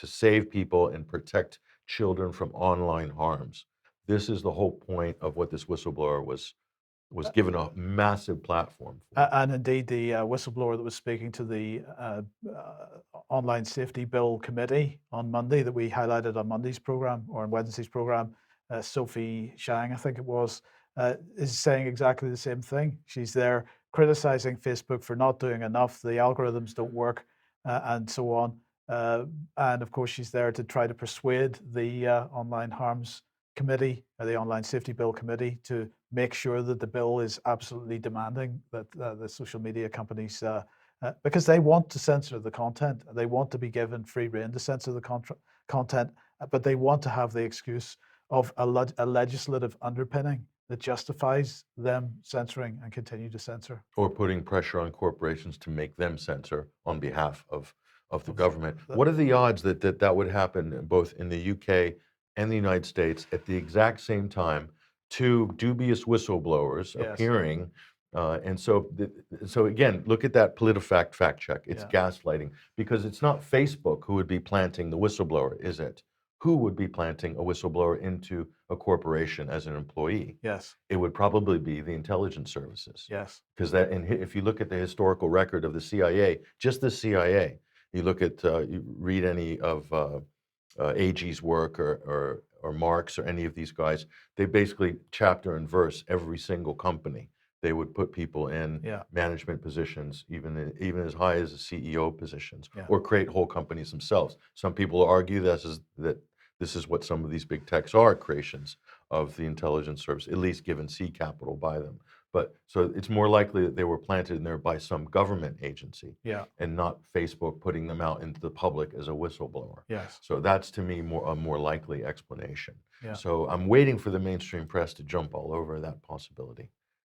save people and protect children from online harms. This is the whole point of what this whistleblower was given a massive platform for. And indeed, the whistleblower that was speaking to the Online Safety Bill Committee on Monday, that we highlighted on Monday's program, or on Wednesday's program, Sophie Shang, I think it was, is saying exactly the same thing. She's there criticizing Facebook for not doing enough. The algorithms don't work, and so on. And of course, she's there to try to persuade the Online Harms Committee, or the Online Safety Bill Committee, to make sure that the bill is absolutely demanding that the social media companies, because they want to censor the content, they want to be given free rein to censor the content, but they want to have the excuse of a legislative underpinning that justifies them censoring and continue to censor. Or putting pressure on corporations to make them censor on behalf of the government. What are the odds that would happen both in the UK and the United States at the exact same time? Two dubious whistleblowers appearing, and so again, look at that PolitiFact fact check. It's gaslighting, because it's not Facebook who would be planting the whistleblower, is it? who would be planting a whistleblower into a corporation as an employee? Yes. It would probably be the intelligence services. Yes. Because that, and if you look at the historical record of the CIA, just the CIA, you look at, you read any of AG's work or Marx or any of these guys, they basically chapter and verse every single company. They would put people in Yeah. management positions, even as high as the CEO positions, Yeah. or create whole companies themselves. Some people argue that this is what some of these big techs are, creations of the intelligence service, at least given seed capital by them. But so it's more likely that they were planted in there by some government agency, Yeah. and not Facebook putting them out into the public as a whistleblower. Yes. So that's, to me, a more likely explanation. Yeah. So I'm waiting for the mainstream press to jump all over that possibility.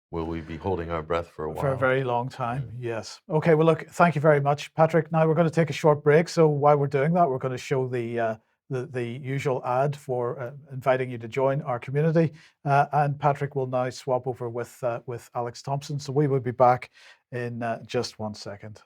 Will we be holding our breath for a while? For a very long time, yes. Okay, well, look, thank you very much, Patrick. Now we're going to take a short break. So while we're doing that, we're going to show the usual ad for inviting you to join our community. And Patrick will now swap over with Alex Thomson. So we will be back in just 1 second.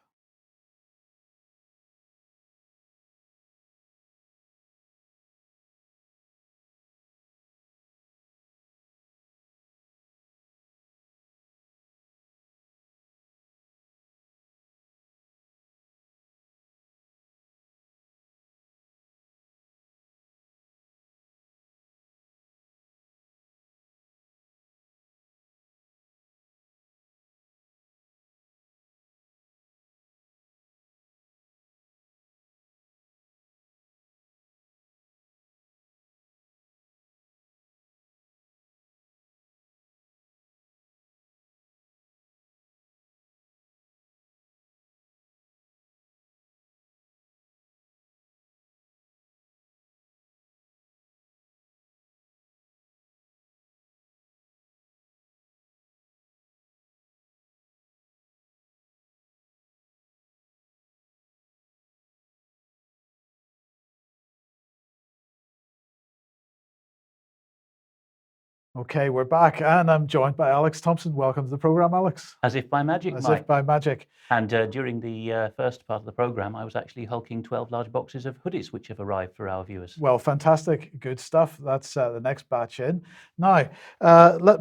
Okay, we're back, and I'm joined by Alex Thomson. Welcome to the program, Alex. As if by magic, As Mike. if by magic. And during the first part of the program, I was actually hulking 12 large boxes of hoodies, which have arrived for our viewers. Well, fantastic, good stuff. That's the next batch in. Now,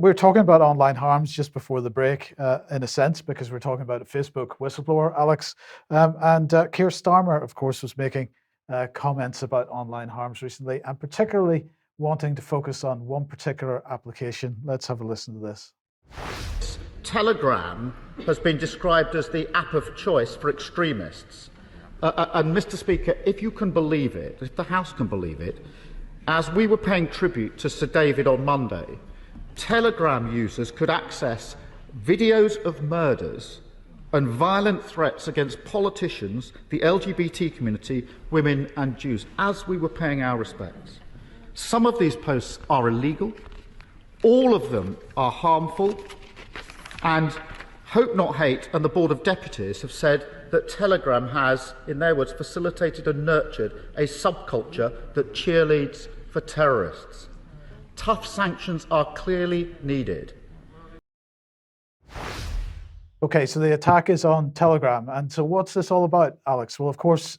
we're talking about online harms just before the break, in a sense, because we're talking about a Facebook whistleblower, Alex. And Keir Starmer, of course, was making comments about online harms recently, and particularly wanting to focus on one particular application. Let's have a listen to this. Telegram has been described as the app of choice for extremists. And Mr. Speaker, if you can believe it, if the House can believe it, as we were paying tribute to Sir David on Monday, Telegram users could access videos of murders and violent threats against politicians, the LGBT community, women and Jews, as we were paying our respects. Some of these posts are illegal, all of them are harmful, and Hope Not Hate and the Board of Deputies have said that Telegram has, in their words, facilitated and nurtured a subculture that cheerleads for terrorists. Tough sanctions are clearly needed. Okay, so the attack is on Telegram. And so what's this all about, Alex? Well, of course,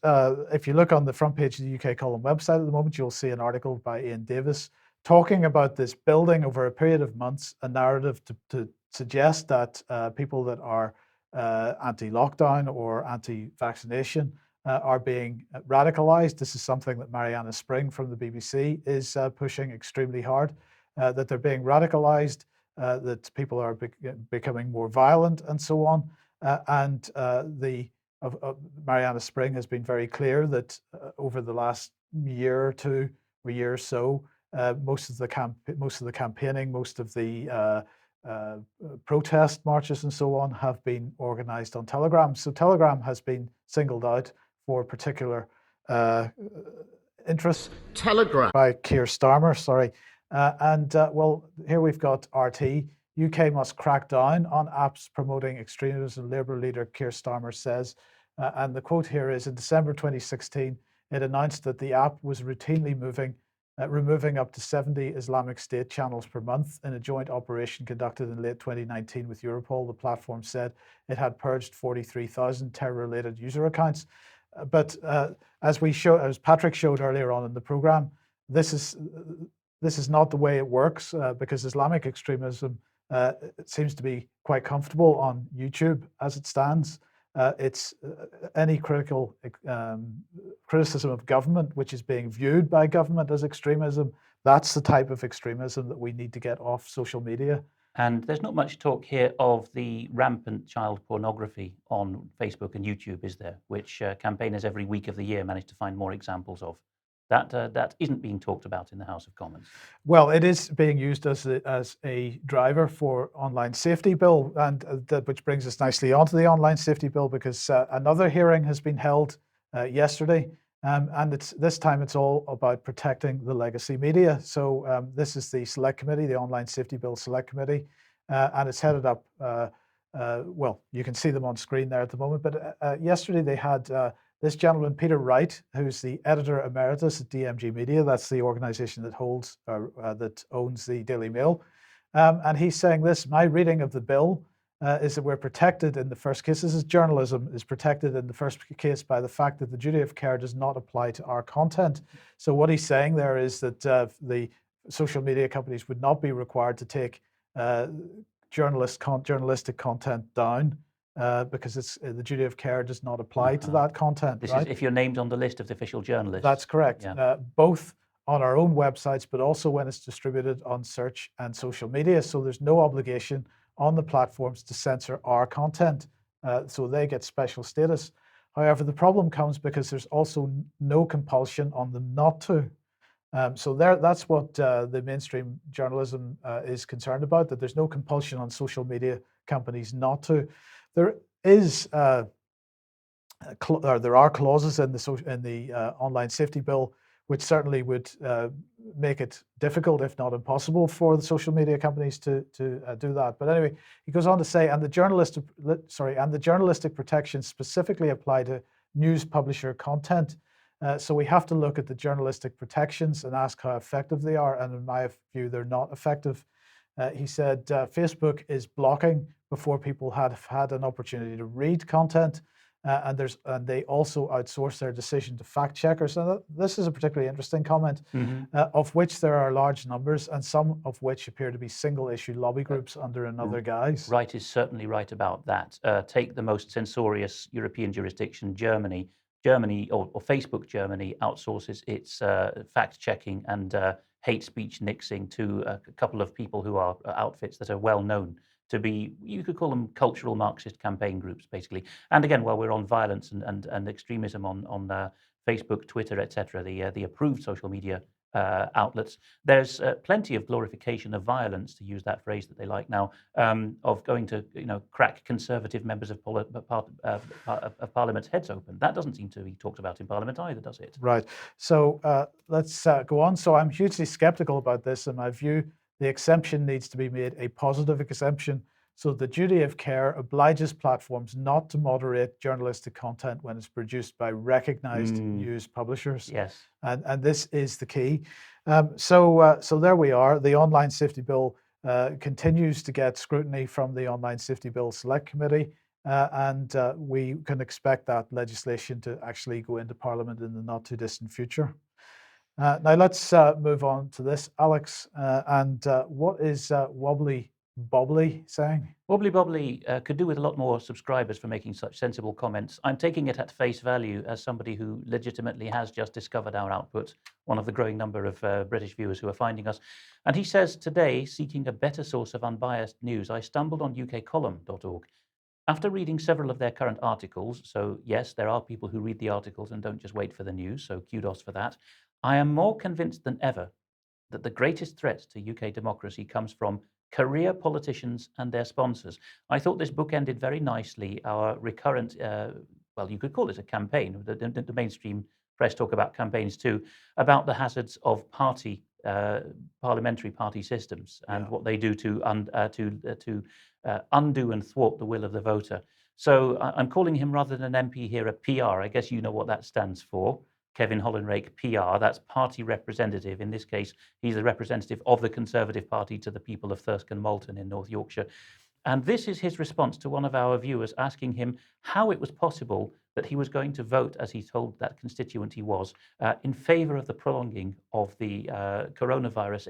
if you look on the front page of the UK Column website at the moment, you'll see an article by Ian Davis talking about this building over a period of months, a narrative to suggest that people that are anti-lockdown or anti-vaccination are being radicalized. This is something that Mariana Spring from the BBC is pushing extremely hard, that they're being radicalized, that people are becoming more violent and so on. Mariana Spring has been very clear that over the last year or two or year or so, most of the campaigning, most of the protest marches and so on have been organized on Telegram. So Telegram has been singled out for particular interests. Telegram By Keir Starmer, sorry. Well, here we've got RT. UK must crack down on apps promoting extremism, Labour leader Keir Starmer says. And the quote here is, in December 2016, it announced that the app was routinely removing up to 70 Islamic State channels per month in a joint operation conducted in late 2019 with Europol. The platform said it had purged 43,000 terror-related user accounts. But as Patrick showed earlier on in the program, this is not the way it works because Islamic extremism it seems to be quite comfortable on YouTube as it stands. It's any criticism of government, which is being viewed by government as extremism. That's the type of extremism that we need to get off social media. And there's not much talk here of the rampant child pornography on Facebook and YouTube, is there? Which campaigners every week of the year manage to find more examples of. That isn't being talked about in the House of Commons. Well, it is being used as a driver for online safety bill, and which brings us nicely onto the online safety bill, because another hearing has been held yesterday, and this time it's all about protecting the legacy media. So this is the Select Committee, the Online Safety Bill Select Committee, and it's headed up. Well, you can see them on screen there at the moment, but yesterday they had this gentleman, Peter Wright, who's the editor emeritus at DMG Media. That's the organization that holds that owns the Daily Mail. And he's saying this: my reading of the bill is that we're protected in the first case. This is journalism is protected in the first case by the fact that the duty of care does not apply to our content. So what he's saying there is that the social media companies would not be required to take journalistic content down. Because it's the duty of care does not apply to that content. This right? is if you're named on the list of the official journalists. That's correct. Yeah. Both on our own websites, but also when it's distributed on search and social media. So there's no obligation on the platforms to censor our content. So they get special status. However, the problem comes because there's also no compulsion on them not to. So that's what the mainstream journalism is concerned about, that there's no compulsion on social media companies not to. There is there are clauses in the online safety bill which certainly would make it difficult, if not impossible, for the social media companies to do that. But anyway, he goes on to say, and the journalistic protections specifically apply to news publisher content. So we have to look at the journalistic protections and ask how effective they are. And in my view, they're not effective. He said Facebook is blocking before people have had an opportunity to read content, and they also outsource their decision to fact checkers. And this is a particularly interesting comment, of which there are large numbers, and some of which appear to be single-issue lobby groups under another guise. Wright is certainly right about that. Take the most censorious European jurisdiction, Germany. Germany, or Facebook Germany, outsources its fact-checking and hate speech nixing to a couple of people who are outfits that are well known to be, you could call them cultural Marxist campaign groups, basically. And again, while we're on violence and extremism on Facebook, Twitter, etc., the approved social media outlets, there's plenty of glorification of violence, to use that phrase that they like now, of going to crack conservative members of Parliament's heads open. That doesn't seem to be talked about in Parliament either, does it? Right. So let's go on. So I'm hugely skeptical about this. In my view, the exemption needs to be made a positive exemption. So the duty of care obliges platforms not to moderate journalistic content when it's produced by recognized news publishers. Yes. And this is the key. So there we are. The Online Safety Bill continues to get scrutiny from the Online Safety Bill Select Committee. And we can expect that legislation to actually go into Parliament in the not too distant future. Now let's move on to this, Alex. And what is Wobbly Bobbly saying? Wobbly Bobbly could do with a lot more subscribers for making such sensible comments. I'm taking it at face value as somebody who legitimately has just discovered our output, one of the growing number of British viewers who are finding us. And he says, today, seeking a better source of unbiased news, I stumbled on ukcolumn.org. After reading several of their current articles, so yes, there are people who read the articles and don't just wait for the news, so kudos for that, I am more convinced than ever that the greatest threat to UK democracy comes from career politicians and their sponsors. I thought this book ended very nicely our recurrent, well, you could call it a campaign. The mainstream press talk about campaigns too, about the hazards of parliamentary party systems and what they do to undo and thwart the will of the voter. So I'm calling him, rather than an MP here, a PR. I guess you know what that stands for. Kevin Hollinrake, PR, that's party representative. In this case, he's the representative of the Conservative Party to the people of Thirsk and Malton in North Yorkshire. And this is his response to one of our viewers asking him how it was possible that he was going to vote, as he told that constituent he was, in favour of the prolonging of the coronavirus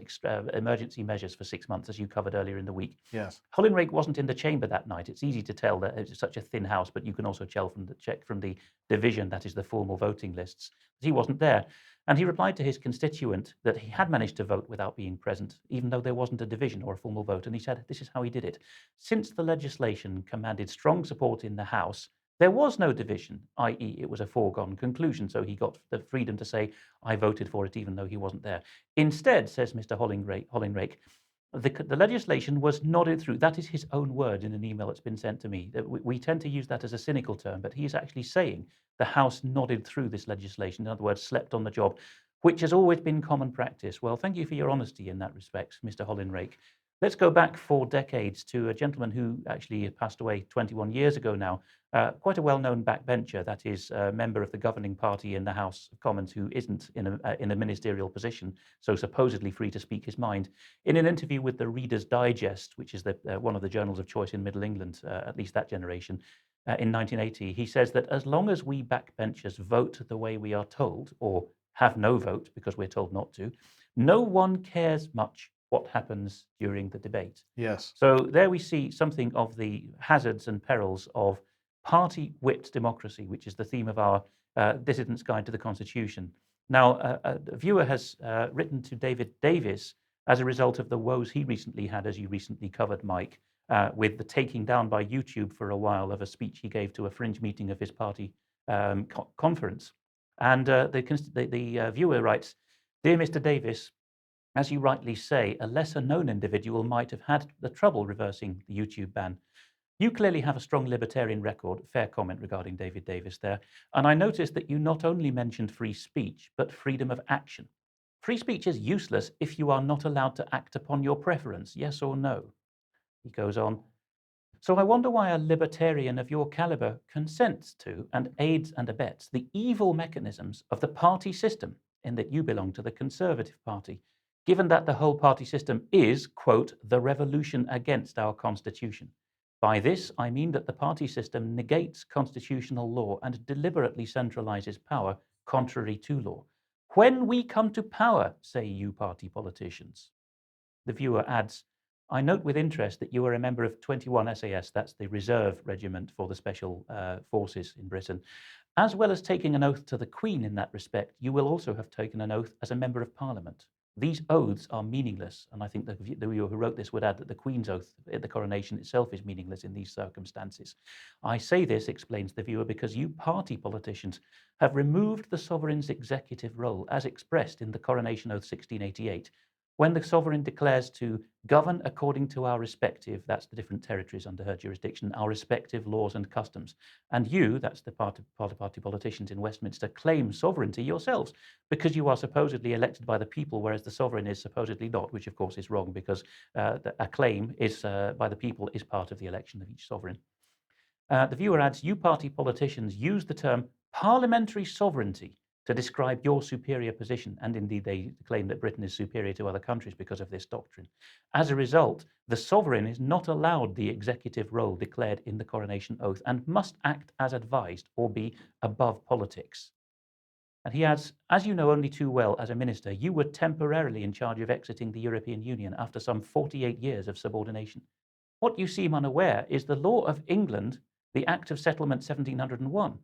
emergency measures for 6 months, as you covered earlier in the week. Yes. Hollingreich wasn't in the chamber that night. It's easy to tell that it's such a thin house, but you can also check from the division, that is the formal voting lists, that he wasn't there. And he replied to his constituent that he had managed to vote without being present, even though there wasn't a division or a formal vote. And he said this is how he did it. Since the legislation commanded strong support in the House, there was no division, i.e. it was a foregone conclusion. So he got the freedom to say, I voted for it, even though he wasn't there. Instead, says Mr. Hollingreich, the legislation was nodded through. That is his own word in an email that's been sent to me. We tend to use that as a cynical term, but he's actually saying the House nodded through this legislation, in other words, slept on the job, which has always been common practice. Well, thank you for your honesty in that respect, Mr. Hollingreich. Let's go back 4 decades to a gentleman who actually passed away 21 years ago now, quite a well-known backbencher, that is a member of the governing party in the House of Commons who isn't in a ministerial position, so supposedly free to speak his mind. In an interview with the Reader's Digest, which is one of the journals of choice in Middle England, at least that generation, in 1980, he says that as long as we backbenchers vote the way we are told, or have no vote because we're told not to, no one cares much what happens during the debate. Yes. So there we see something of the hazards and perils of party-whipped democracy, which is the theme of our Dissident's Guide to the Constitution. Now, a viewer has written to David Davis as a result of the woes he recently had, as you recently covered, Mike, with the taking down by YouTube for a while of a speech he gave to a fringe meeting of his party conference. And the viewer writes, Dear Mr. Davis, as you rightly say, a lesser-known individual might have had the trouble reversing the YouTube ban. You clearly have a strong libertarian record, fair comment regarding David Davis there, and I noticed that you not only mentioned free speech, but freedom of action. Free speech is useless if you are not allowed to act upon your preference, yes or no? He goes on, so I wonder why a libertarian of your caliber consents to and aids and abets the evil mechanisms of the party system, in that you belong to the Conservative Party, given that the whole party system is, quote, the revolution against our Constitution. By this, I mean that the party system negates constitutional law and deliberately centralizes power contrary to law. When we come to power, say you party politicians. The viewer adds, I note with interest that you are a member of 21 SAS, that's the reserve regiment for the special forces in Britain. As well as taking an oath to the Queen in that respect, you will also have taken an oath as a member of Parliament. These oaths are meaningless, and I think the viewer who wrote this would add that the Queen's oath at the coronation itself is meaningless in these circumstances. I say this, explains the viewer, because you party politicians have removed the sovereign's executive role as expressed in the Coronation Oath 1688, when the sovereign declares to govern according to our respective, that's the different territories under her jurisdiction, our respective laws and customs. And you, that's the party politicians in Westminster, claim sovereignty yourselves because you are supposedly elected by the people, whereas the sovereign is supposedly not, which of course is wrong because a claim is by the people is part of the election of each sovereign. The viewer adds, you party politicians use the term parliamentary sovereignty to describe your superior position, and indeed they claim that Britain is superior to other countries because of this doctrine. As a result, the sovereign is not allowed the executive role declared in the coronation oath and must act as advised or be above politics. And he adds, as you know only too well as a minister, you were temporarily in charge of exiting the European Union after some 48 years of subordination. What you seem unaware is the law of England, the Act of Settlement 1701,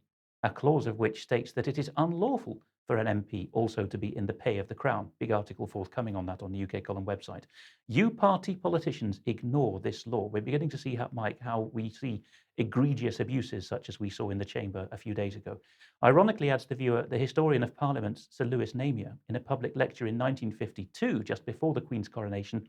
a clause of which states that it is unlawful for an MP also to be in the pay of the Crown. Big article forthcoming on that on the UK Column website. You party politicians ignore this law. We're beginning to see, Mike, how we see egregious abuses such as we saw in the chamber a few days ago. Ironically, adds the viewer, the historian of Parliament, Sir Lewis Namier, in a public lecture in 1952, just before the Queen's coronation,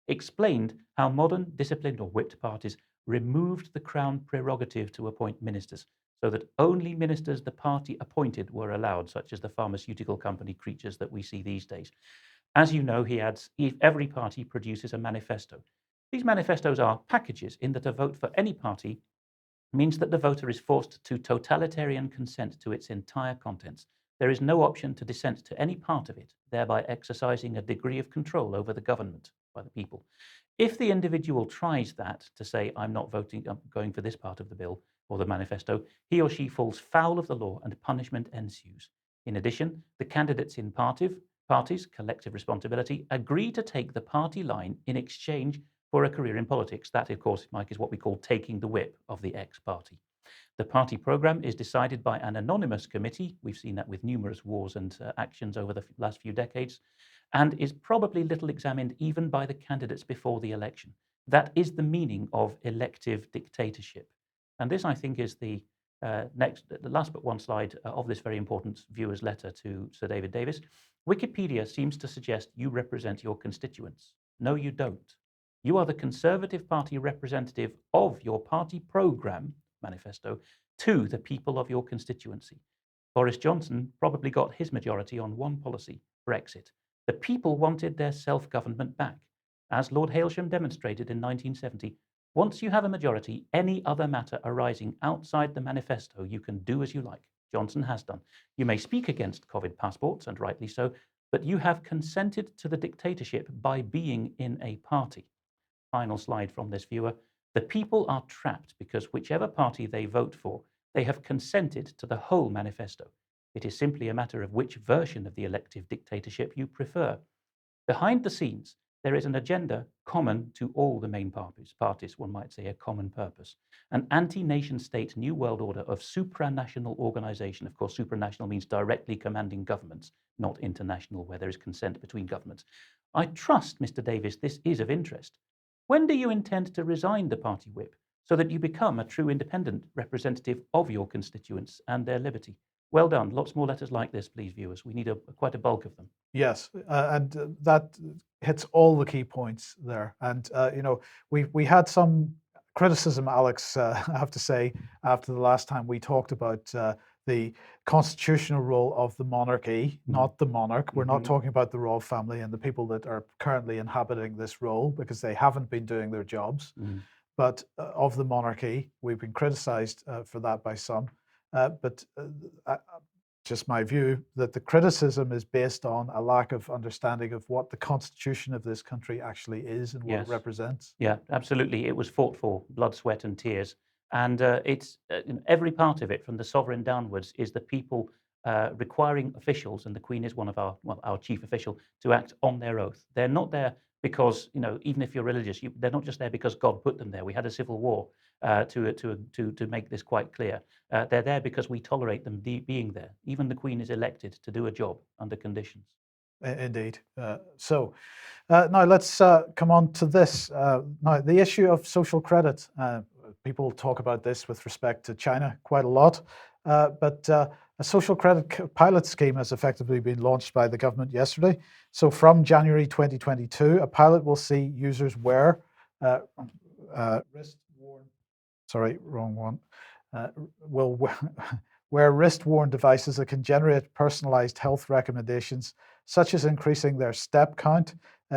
explained how modern, disciplined or whipped parties removed the Crown prerogative to appoint ministers, so that only ministers the party appointed were allowed, such as the pharmaceutical company creatures that we see these days. As you know, he adds, if every party produces a manifesto. These manifestos are packages in that a vote for any party means that the voter is forced to totalitarian consent to its entire contents. There is no option to dissent to any part of it, thereby exercising a degree of control over the government by the people. If the individual tries that, to say, I'm not voting, I'm going for this part of the bill, or the manifesto, he or she falls foul of the law and punishment ensues. In addition, the candidates in parties, collective responsibility, agree to take the party line in exchange for a career in politics. That, of course, Mike, is what we call taking the whip of the X party. The party programme is decided by an anonymous committee. We've seen that with numerous wars and actions over the last few decades, and is probably little examined even by the candidates before the election. That is the meaning of elective dictatorship. And this, I think, is the last but one slide of this very important viewer's letter to Sir David Davis. Wikipedia seems to suggest you represent your constituents. No, you don't. You are the Conservative Party representative of your party programme, manifesto, to the people of your constituency. Boris Johnson probably got his majority on one policy, Brexit. The people wanted their self-government back. As Lord Hailsham demonstrated in 1970, once you have a majority, any other matter arising outside the manifesto, you can do as you like. Johnson has done. You may speak against COVID passports, and rightly so, but you have consented to the dictatorship by being in a party. Final slide from this viewer. The people are trapped because whichever party they vote for, they have consented to the whole manifesto. It is simply a matter of which version of the elective dictatorship you prefer. Behind the scenes, there is an agenda common to all the main parties, one might say a common purpose, an anti-nation state new world order of supranational organization. Of course, supranational means directly commanding governments, not international, where there is consent between governments. I trust, Mr. Davis, this is of interest. When do you intend to resign the party whip so that you become a true independent representative of your constituents and their liberty? Well done. Lots more letters like this, please, viewers. We need quite a bulk of them. Yes, and that hits all the key points there. And we had some criticism, Alex, I have to say, after the last time we talked about the constitutional role of the monarchy, not the monarch. We're not talking about the royal family and the people that are currently inhabiting this role because they haven't been doing their jobs. But of the monarchy, we've been criticized for that by some. But just my view that the criticism is based on a lack of understanding of what the constitution of this country actually is and what it represents. Yeah, absolutely. It was fought for, blood, sweat and tears. And it's every part of it, from the sovereign downwards, is the people requiring officials, and the Queen is one of our chief official, to act on their oath. They're not there because, even if you're religious, they're not just there because God put them there. We had a civil war to make this quite clear. They're there because we tolerate them being there. Even the Queen is elected to do a job under conditions. Indeed. So now let's come on to this. Now, the issue of social credit. People talk about this with respect to China quite a lot, but a social credit pilot scheme has effectively been launched by the government yesterday. So from January 2022, a pilot will see users wear wrist-worn, sorry, wrong one, will wear wrist-worn devices that can generate personalized health recommendations, such as increasing their step count,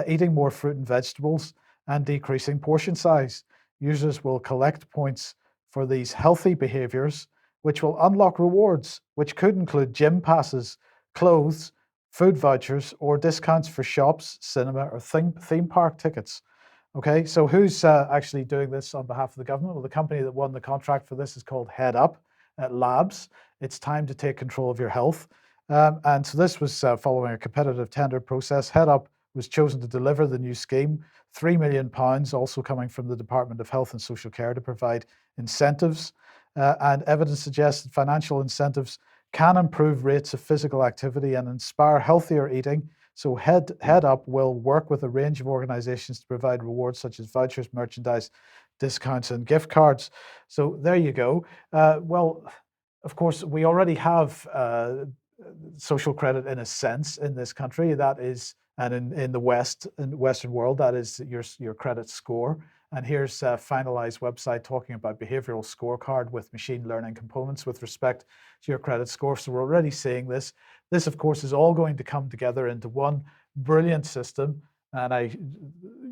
eating more fruit and vegetables, and decreasing portion size. Users will collect points for these healthy behaviors, which will unlock rewards, which could include gym passes, clothes, food vouchers, or discounts for shops, cinema, or theme park tickets. Okay, so who's actually doing this on behalf of the government? Well, the company that won the contract for this is called Head Up Labs. It's time to take control of your health. And so this was following a competitive tender process. Head Up was chosen to deliver the new scheme, £3 million also coming from the Department of Health and Social Care to provide incentives. And evidence suggests that financial incentives can improve rates of physical activity and inspire healthier eating. So Head Up will work with a range of organizations to provide rewards such as vouchers, merchandise, discounts, and gift cards. So there you go. Well, of course, we already have social credit in a sense in this country. That is, and in the Western world, that is your credit score. And here's a finalized website talking about behavioral scorecard with machine learning components with respect to your credit score. So we're already seeing this. This, of course, is all going to come together into one brilliant system. And I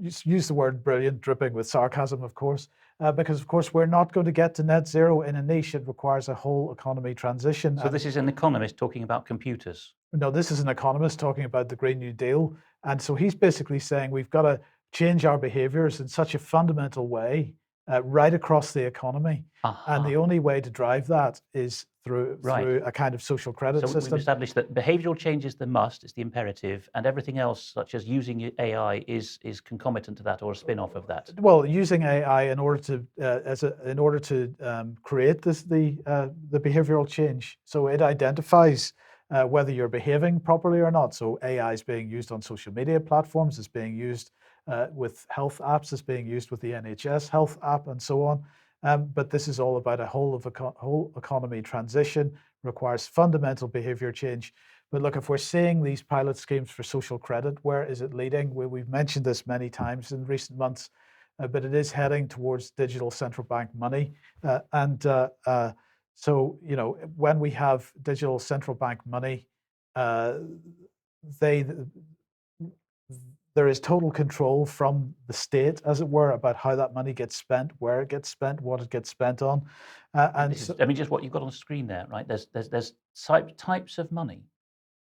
use the word brilliant, dripping with sarcasm, of course, because, of course, we're not going to get to net zero in a niche. It requires a whole economy transition. So this is an economist talking about computers. No, this is an economist talking about the Green New Deal. And so he's basically saying we've got to change our behaviors in such a fundamental way right across the economy. And the only way to drive that is through a kind of social credit So we've system. established that behavioural change is the must, it's the imperative, and everything else, such as using AI, is concomitant to that or a spin-off of that. Well, using AI in order to create the behavioral change, so it identifies whether you're behaving properly or not. So AI is being used on social media platforms, it's being used with health apps, it's being used with the NHS health app, and so on. But this is all about a whole economy transition, requires fundamental behavior change. But look, if we're seeing these pilot schemes for social credit, where is it leading? We've mentioned this many times in recent months, but it is heading towards digital central bank money. So, when we have digital central bank money, they there is total control from the state, as it were, about how that money gets spent, where it gets spent, what it gets spent on. Just what you've got on the screen there, right? There's types of money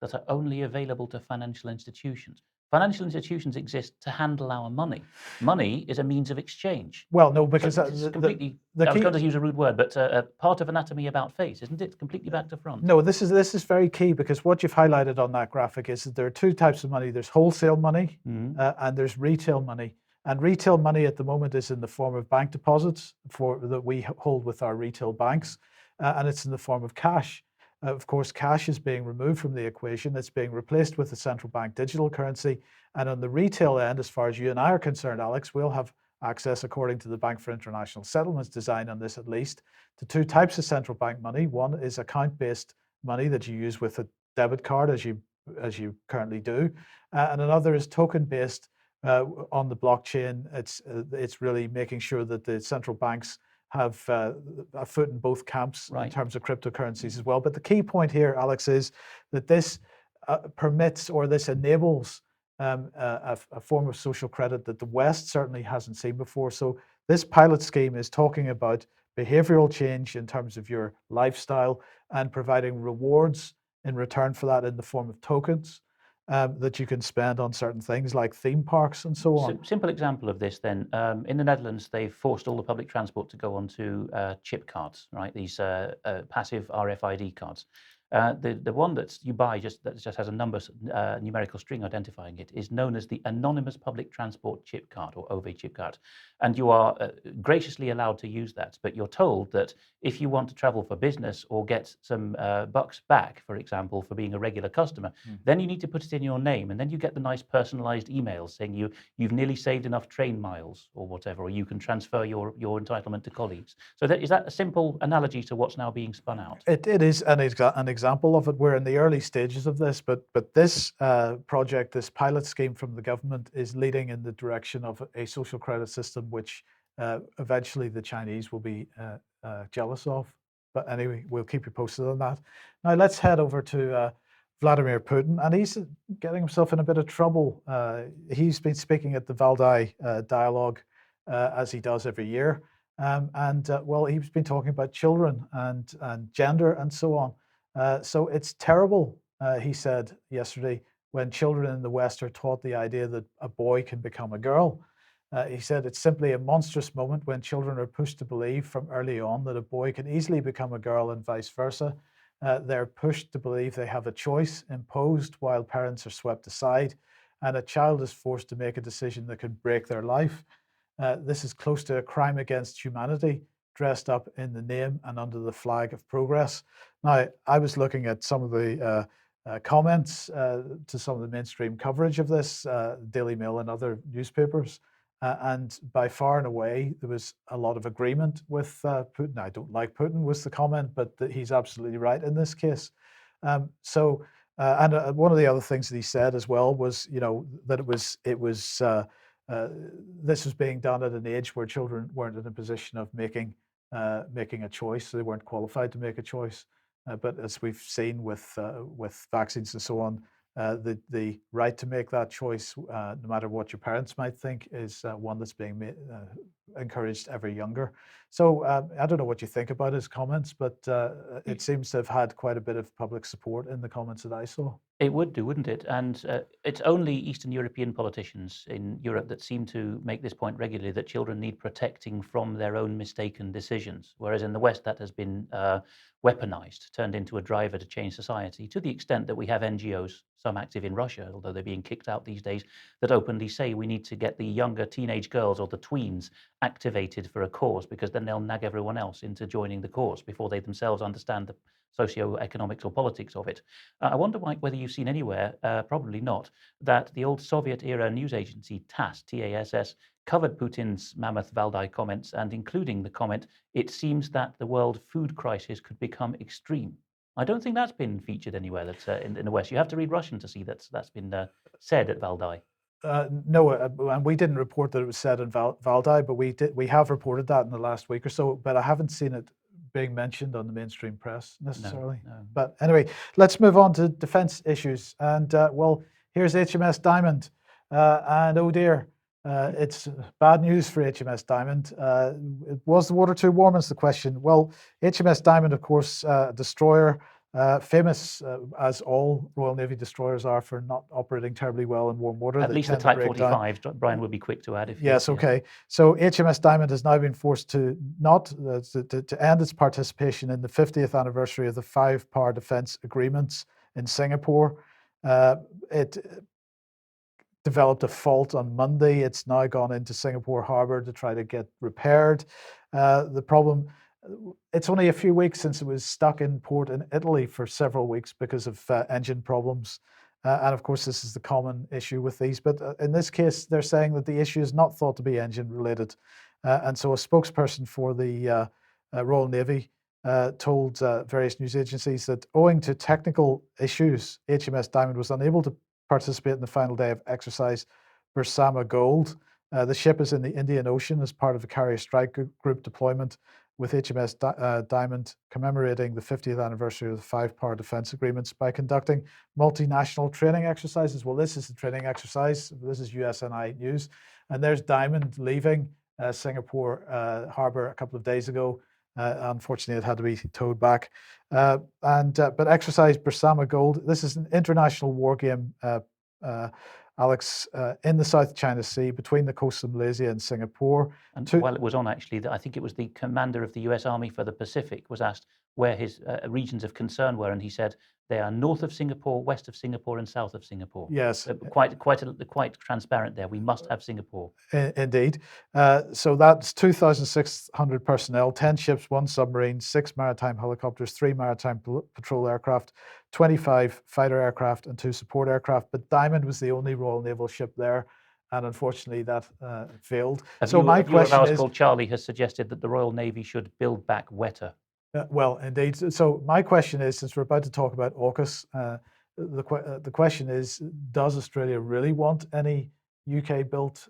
that are only available to financial institutions. Financial institutions exist to handle our money. Money is a means of exchange. Well, no, because I was going to use a rude word, but part of anatomy about face, isn't it? Completely back to front. No, this is very key, because what you've highlighted on that graphic is that there are two types of money. There's wholesale money and there's retail money. And retail money at the moment is in the form of bank deposits that we hold with our retail banks, and it's in the form of cash. Of course, cash is being removed from the equation. It's being replaced with a central bank digital currency. And on the retail end, as far as you and I are concerned, Alex, we'll have access, according to the Bank for International Settlements design on this at least, to two types of central bank money. One is account-based money that you use with a debit card, as you currently do, and another is token-based on the blockchain. It's really making sure that the central banks have a foot in both camps in terms of cryptocurrencies as well. But the key point here, Alex, is that this permits, or this enables a form of social credit that the West certainly hasn't seen before. So this pilot scheme is talking about behavioral change in terms of your lifestyle and providing rewards in return for that in the form of tokens that you can spend on certain things like theme parks and so on. Simple example of this then, in the Netherlands, they've forced all the public transport to go onto chip cards, right? These passive RFID cards. The one that you buy that just has a numerical string identifying it is known as the Anonymous Public Transport Chip Card, or OV chip card. And you are graciously allowed to use that, but you're told that if you want to travel for business or get some bucks back, for example, for being a regular customer, then you need to put it in your name, and then you get the nice personalized emails saying you've nearly saved enough train miles or whatever, or you can transfer your entitlement to colleagues. So is that a simple analogy to what's now being spun out? It is an example of it. We're in the early stages of this, but this project, this pilot scheme from the government, is leading in the direction of a social credit system, which eventually the Chinese will be jealous of. But anyway, we'll keep you posted on that. Now let's head over to Vladimir Putin, and he's getting himself in a bit of trouble. He's been speaking at the Valdai dialogue as he does every year. Well, he's been talking about children and gender and so on. So it's terrible, he said yesterday, when children in the West are taught the idea that a boy can become a girl. He said it's simply a monstrous moment when children are pushed to believe from early on that a boy can easily become a girl and vice versa. They're pushed to believe they have a choice imposed while parents are swept aside, and a child is forced to make a decision that could break their life. This is close to a crime against humanity, dressed up in the name and under the flag of progress. Now, I was looking at some of the comments to some of the mainstream coverage of this, Daily Mail and other newspapers, and by far and away, there was a lot of agreement with Putin. I don't like Putin, was the comment, but he's absolutely right in this case. And one of the other things that he said as well was, that this was being done at an age where children weren't in a position of making a choice. So they weren't qualified to make a choice. But as we've seen with vaccines and so on, the right to make that choice, no matter what your parents might think, is one that's being encouraged ever younger. So I don't know what you think about his comments, but it seems to have had quite a bit of public support in the comments that I saw. It would do, wouldn't it? And it's only Eastern European politicians in Europe that seem to make this point regularly, that children need protecting from their own mistaken decisions. Whereas in the West, that has been weaponized, turned into a driver to change society, to the extent that we have NGOs, some active in Russia, although they're being kicked out these days, that openly say we need to get the younger teenage girls or the tweens activated for a cause, because then they'll nag everyone else into joining the cause before they themselves understand the socio-economics or politics of it. I wonder, Mike, whether you've seen anywhere, probably not, that the old Soviet-era news agency TASS, T-A-S-S, covered Putin's mammoth Valdai comments, and including the comment, "It seems that the world food crisis could become extreme." I don't think that's been featured anywhere that's in the West. You have to read Russian to see that's been said at Valdai. No, and we didn't report that it was said in Valdai, but we have reported that in the last week or so. But I haven't seen it being mentioned on the mainstream press necessarily. No. But anyway, let's move on to defence issues. And well, here's HMS Diamond, and oh dear, it's bad news for HMS Diamond. Was the water too warm? Is the question. Well, HMS Diamond, of course, destroyer. Famous as all Royal Navy destroyers are for not operating terribly well in warm water. At least the Type 45, Brian would be quick to add. If yes, okay. So HMS Diamond has now been forced to to end its participation in the 50th anniversary of the 5 power defence agreements in Singapore. It developed a fault on Monday. It's now gone into Singapore Harbour to try to get repaired. The problem, it's only a few weeks since it was stuck in port in Italy for several weeks because of engine problems. And of course, this is the common issue with these. But in this case, they're saying that the issue is not thought to be engine related. And so a spokesperson for the Royal Navy told various news agencies that owing to technical issues, HMS Diamond was unable to participate in the final day of exercise Bersama Gold. The ship is in the Indian Ocean as part of a carrier strike group deployment, with HMS Diamond commemorating the 50th anniversary of the 5 power defence agreements by conducting multinational training exercises. Well, this is the training exercise. This is USNI News. And there's Diamond leaving Singapore Harbour a couple of days ago. Unfortunately, it had to be towed back. But exercise Bersama Gold, this is an international war game, Alex, in the South China Sea between the coasts of Malaysia and Singapore. And while it was on, actually, I think it was the commander of the US Army for the Pacific was asked where his regions of concern were, and he said they are north of Singapore, west of Singapore, and south of Singapore. Yes, quite transparent there. We must have Singapore. Indeed. So that's 2,600 personnel, 10 ships, 1 submarine, 6 maritime helicopters, 3 maritime patrol aircraft, 25 fighter aircraft, and 2 support aircraft. But Diamond was the only Royal Naval ship there, and unfortunately that failed. My question is, called Charlie has suggested that the Royal Navy should build back wetter. Well, indeed. So my question is, since we're about to talk about AUKUS, the question is, does Australia really want any UK-built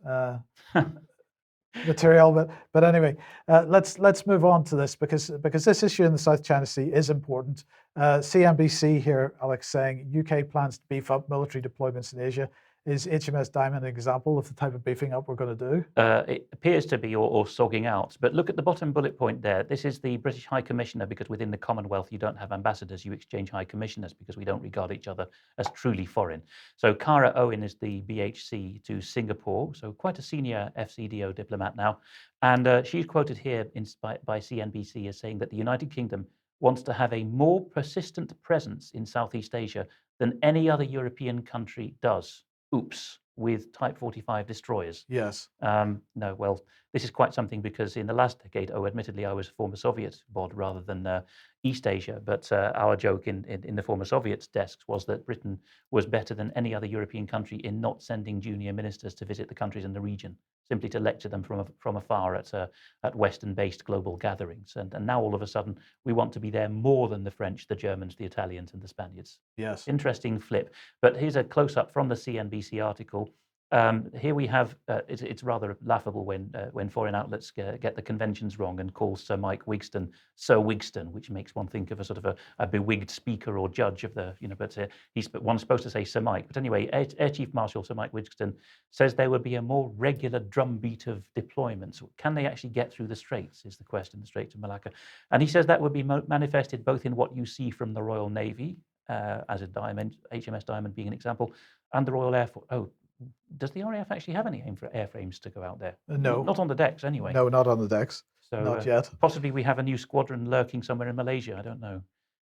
material? But anyway, let's move on to this because this issue in the South China Sea is important. CNBC here, Alex, saying UK plans to beef up military deployments in Asia. Is HMS Diamond an example of the type of beefing up we're going to do? It appears to be, or sogging out. But look at the bottom bullet point there. This is the British High Commissioner, because within the Commonwealth you don't have ambassadors, you exchange High Commissioners because we don't regard each other as truly foreign. So Cara Owen is the BHC to Singapore, so quite a senior FCDO diplomat now. And she's quoted here by CNBC as saying that the United Kingdom wants to have a more persistent presence in Southeast Asia than any other European country does. Oops, with Type 45 destroyers. Yes. No, well, this is quite something because in the last decade, admittedly, I was former Soviet bod rather than East Asia, but our joke in the former Soviet desks was that Britain was better than any other European country in not sending junior ministers to visit the countries in the region, simply to lecture them from afar at Western-based global gatherings. And now all of a sudden, we want to be there more than the French, the Germans, the Italians, and the Spaniards. Yes. Interesting flip. But here's a close-up from the CNBC article. Here we have, it's rather laughable when foreign outlets get the conventions wrong and call Sir Mike Wigston Sir Wigston, which makes one think of a sort of a bewigged speaker or judge of the, but one's supposed to say Sir Mike. But anyway, Air Chief Marshal Sir Mike Wigston says there would be a more regular drumbeat of deployments. Can they actually get through the Straits, is the question, the Straits of Malacca. And he says that would be manifested both in what you see from the Royal Navy, as a Diamond, HMS Diamond being an example, and the Royal Air Force. Oh, does the RAF actually have any airframes to go out there? No. Not on the decks, anyway. No, not on the decks. So not yet. Possibly we have a new squadron lurking somewhere in Malaysia. I don't know.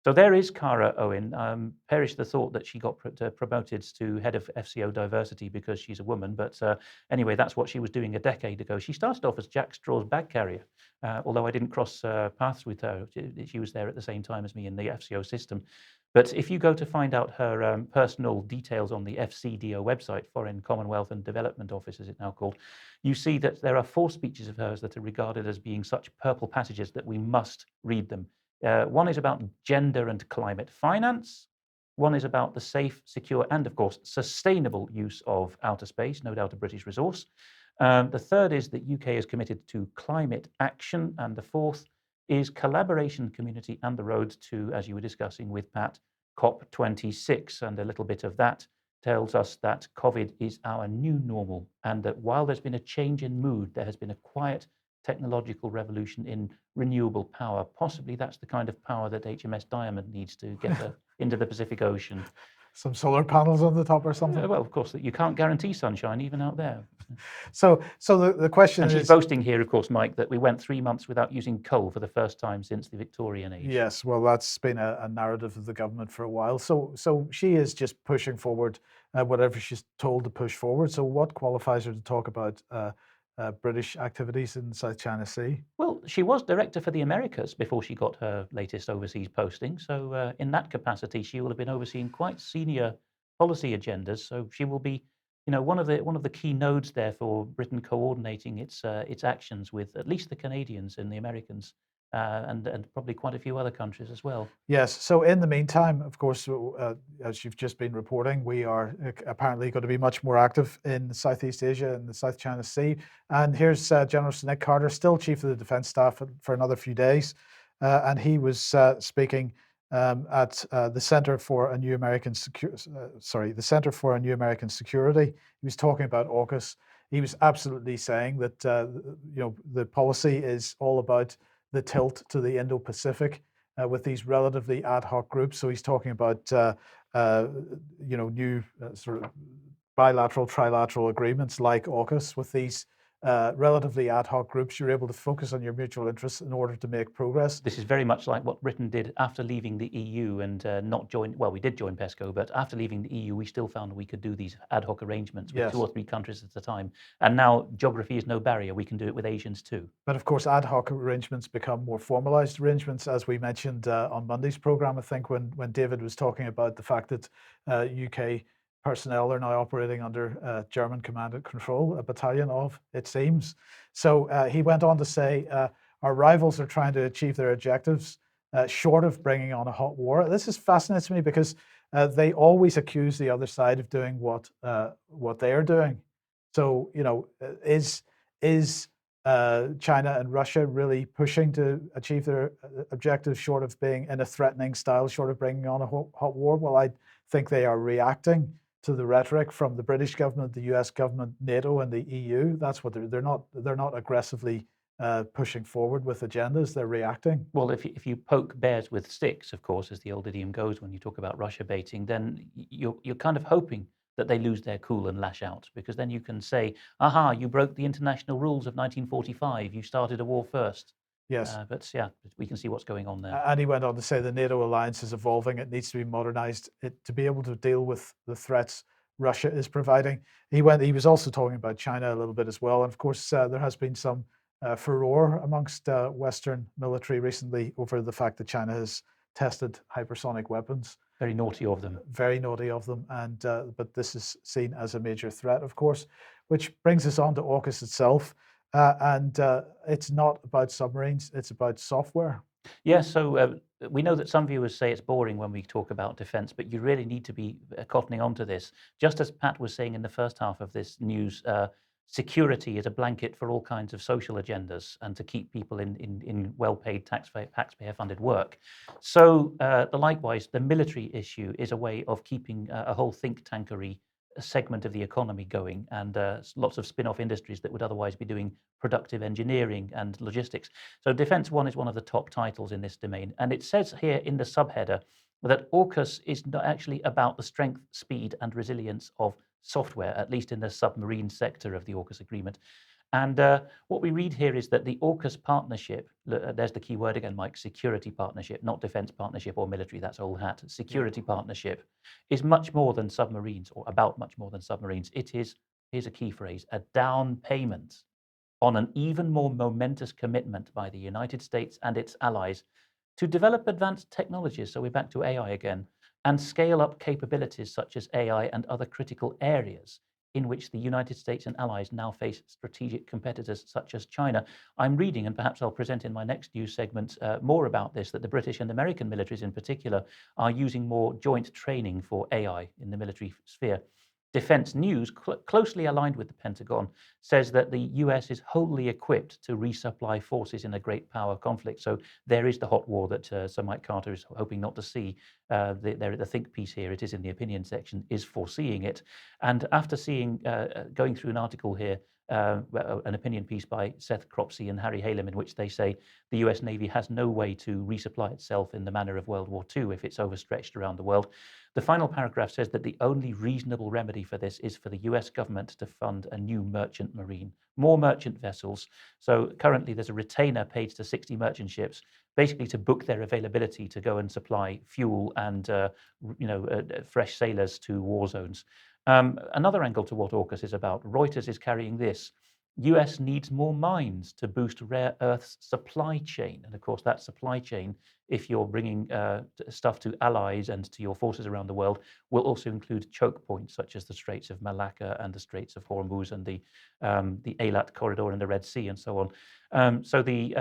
So there is Cara Owen. Perish the thought that she got promoted to head of FCO diversity because she's a woman. But anyway, that's what she was doing a decade ago. She started off as Jack Straw's bag carrier, although I didn't cross paths with her. She was there at the same time as me in the FCO system. But if you go to find out her personal details on the FCDO website, Foreign Commonwealth and Development Office, as it's now called, you see that there are 4 speeches of hers that are regarded as being such purple passages that we must read them. One is about gender and climate finance. One is about the safe, secure, and of course, sustainable use of outer space, no doubt a British resource. The third is that UK is committed to climate action. And the fourth is collaboration, community, and the road to, as you were discussing with Pat, COP26. And a little bit of that tells us that COVID is our new normal, and that while there's been a change in mood, there has been a quiet technological revolution in renewable power. Possibly that's the kind of power that HMS Diamond needs to get into the Pacific Ocean. Some solar panels on the top or something? Well, of course, you can't guarantee sunshine even out there. So the question and is... she's boasting here, of course, Mike, that we went 3 months without using coal for the first time since the Victorian age. Yes, well, that's been a narrative of the government for a while. So she is just pushing forward whatever she's told to push forward. So what qualifies her to talk about British activities in the South China Sea? Well, she was director for the Americas before she got her latest overseas posting. So in that capacity, she will have been overseeing quite senior policy agendas. So she will be, one of the key nodes there for Britain coordinating its actions with at least the Canadians and the Americans. And probably quite a few other countries as well. Yes. So in the meantime, of course, as you've just been reporting, we are apparently going to be much more active in Southeast Asia and the South China Sea. And here's General Sir Nick Carter, still Chief of the Defence Staff for another few days. And he was speaking at the Centre for a New American the Centre for a New American Security. He was talking about AUKUS. He was absolutely saying that the policy is all about the tilt to the Indo-Pacific with these relatively ad hoc groups. So he's talking about new sort of bilateral, trilateral agreements like AUKUS with these relatively ad hoc groups. You're able to focus on your mutual interests in order to make progress. This is very much like what Britain did after leaving the EU and not join. Well, we did join PESCO, but after leaving the EU, we still found we could do these ad hoc arrangements with 2 or 3 countries at a time. And now geography is no barrier. We can do it with Asians too. But of course, ad hoc arrangements become more formalized arrangements, as we mentioned on Monday's program. I think when David was talking about the fact that UK personnel are now operating under German command and control, a battalion of, it seems. So he went on to say, our rivals are trying to achieve their objectives short of bringing on a hot war. This fascinates me because they always accuse the other side of doing what they are doing. So, is China and Russia really pushing to achieve their objectives short of being in a threatening style, short of bringing on a hot war? Well, I think they are reacting to the rhetoric from the British government, the US government, NATO, and the EU. That's what they're not aggressively pushing forward with agendas. They're reacting. Well, if you poke bears with sticks, of course, as the old idiom goes, when you talk about Russia baiting, then you're kind of hoping that they lose their cool and lash out, because then you can say, aha, you broke the international rules of 1945. You started a war first. Yes. But yeah, we can see what's going on there. And he went on to say the NATO alliance is evolving. It needs to be modernized to be able to deal with the threats Russia is providing. He was also talking about China a little bit as well. And of course, there has been some furore amongst Western military recently over the fact that China has tested hypersonic weapons. Very naughty of them. Very naughty of them. And but this is seen as a major threat, of course, which brings us on to AUKUS itself. And it's not about submarines, it's about software. Yeah, so we know that some viewers say it's boring when we talk about defence, but you really need to be cottoning onto this. Just as Pat was saying in the first half of this news, security is a blanket for all kinds of social agendas and to keep people in well-paid taxpayer-funded work. So likewise, the military issue is a way of keeping a whole think tankery segment of the economy going, and lots of spin-off industries that would otherwise be doing productive engineering and logistics. So Defence One is one of the top titles in this domain. And it says here in the subheader that AUKUS is not actually about the strength, speed, and resilience of software, at least in the submarine sector of the AUKUS agreement. And what we read here is that the AUKUS partnership, there's the key word again, Mike, security partnership, not defense partnership or military, that's old hat. Security partnership is much more than submarines, or about much more than submarines. It is, here's a key phrase, a down payment on an even more momentous commitment by the United States and its allies to develop advanced technologies, so we're back to AI again, and scale up capabilities such as AI and other critical areas in which the United States and allies now face strategic competitors such as China. I'm reading, and perhaps I'll present in my next news segment more about this, that the British and American militaries in particular are using more joint training for AI in the military sphere. Defense News, closely aligned with the Pentagon, says that the US is wholly equipped to resupply forces in a great power conflict. So there is the hot war that Sir Mike Carter is hoping not to see. The think piece here, it is in the opinion section, is foreseeing it. And after going through an article here, an opinion piece by Seth Cropsey and Harry Halem, in which they say the US Navy has no way to resupply itself in the manner of World War II if it's overstretched around the world. The final paragraph says that the only reasonable remedy for this is for the US government to fund a new merchant marine, more merchant vessels. So currently there's a retainer paid to 60 merchant ships, basically to book their availability to go and supply fuel and fresh sailors to war zones. Another angle to what AUKUS is about, Reuters is carrying this. US needs more mines to boost rare earths supply chain. And of course, that supply chain, if you're bringing stuff to allies and to your forces around the world, will also include choke points such as the Straits of Malacca and the Straits of Hormuz and the Eilat corridor in the Red Sea and so on. So the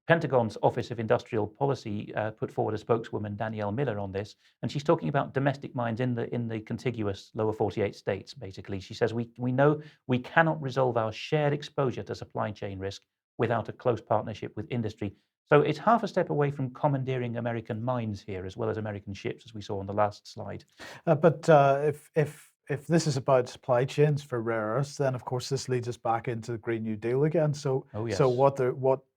Pentagon's Office of Industrial Policy put forward a spokeswoman, Danielle Miller, on this, and she's talking about domestic mines in the contiguous lower 48 states. Basically, she says we know we cannot resolve our shared exposure to supply chain risk without a close partnership with industry. So it's half a step away from commandeering American mines here, as well as American ships, as we saw on the last slide. But if this is about supply chains for rare earths, then of course this leads us back into the Green New Deal again. So, Oh, yes. so what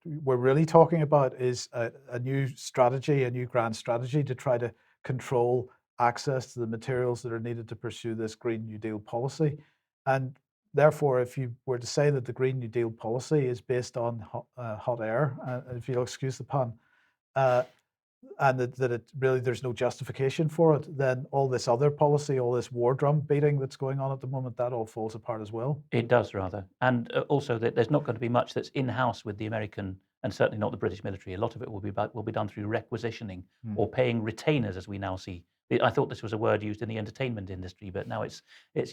we're really talking about is a new strategy, a new grand strategy to try to control access to the materials that are needed to pursue this Green New Deal policy. And therefore, if you were to say that the Green New Deal policy is based on hot air, if you'll excuse the pun, and that it really there's no justification for it, then all this other policy, all this war drum beating that's going on at the moment, that all falls apart as well. It does, rather. And also that there's not going to be much that's in-house with the American, and certainly not the British military. A lot of it will be done through requisitioning or paying retainers, as we now see. I thought this was a word used in the entertainment industry, but now it's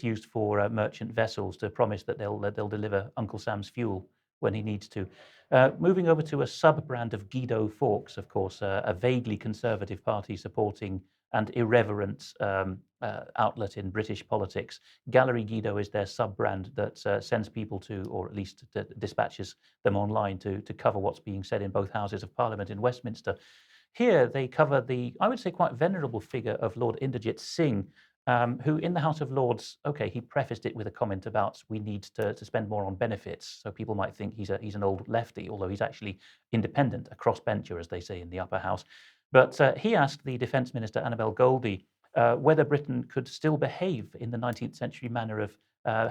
used for merchant vessels to promise that they'll deliver Uncle Sam's fuel when he needs to. Moving over to a sub-brand of Guido Fawkes, of course, a vaguely conservative party supporting and irreverent outlet in British politics. Gallery Guido is their sub-brand that sends people to, or at least dispatches them online to cover what's being said in both Houses of Parliament in Westminster. Here they cover the, I would say, quite venerable figure of Lord Inderjit Singh, who in the House of Lords, okay, he prefaced it with a comment about we need to spend more on benefits. So people might think he's an old lefty, although he's actually independent, a crossbencher, as they say in the upper house. But he asked the Defence Minister, Annabel Goldie, whether Britain could still behave in the 19th century manner of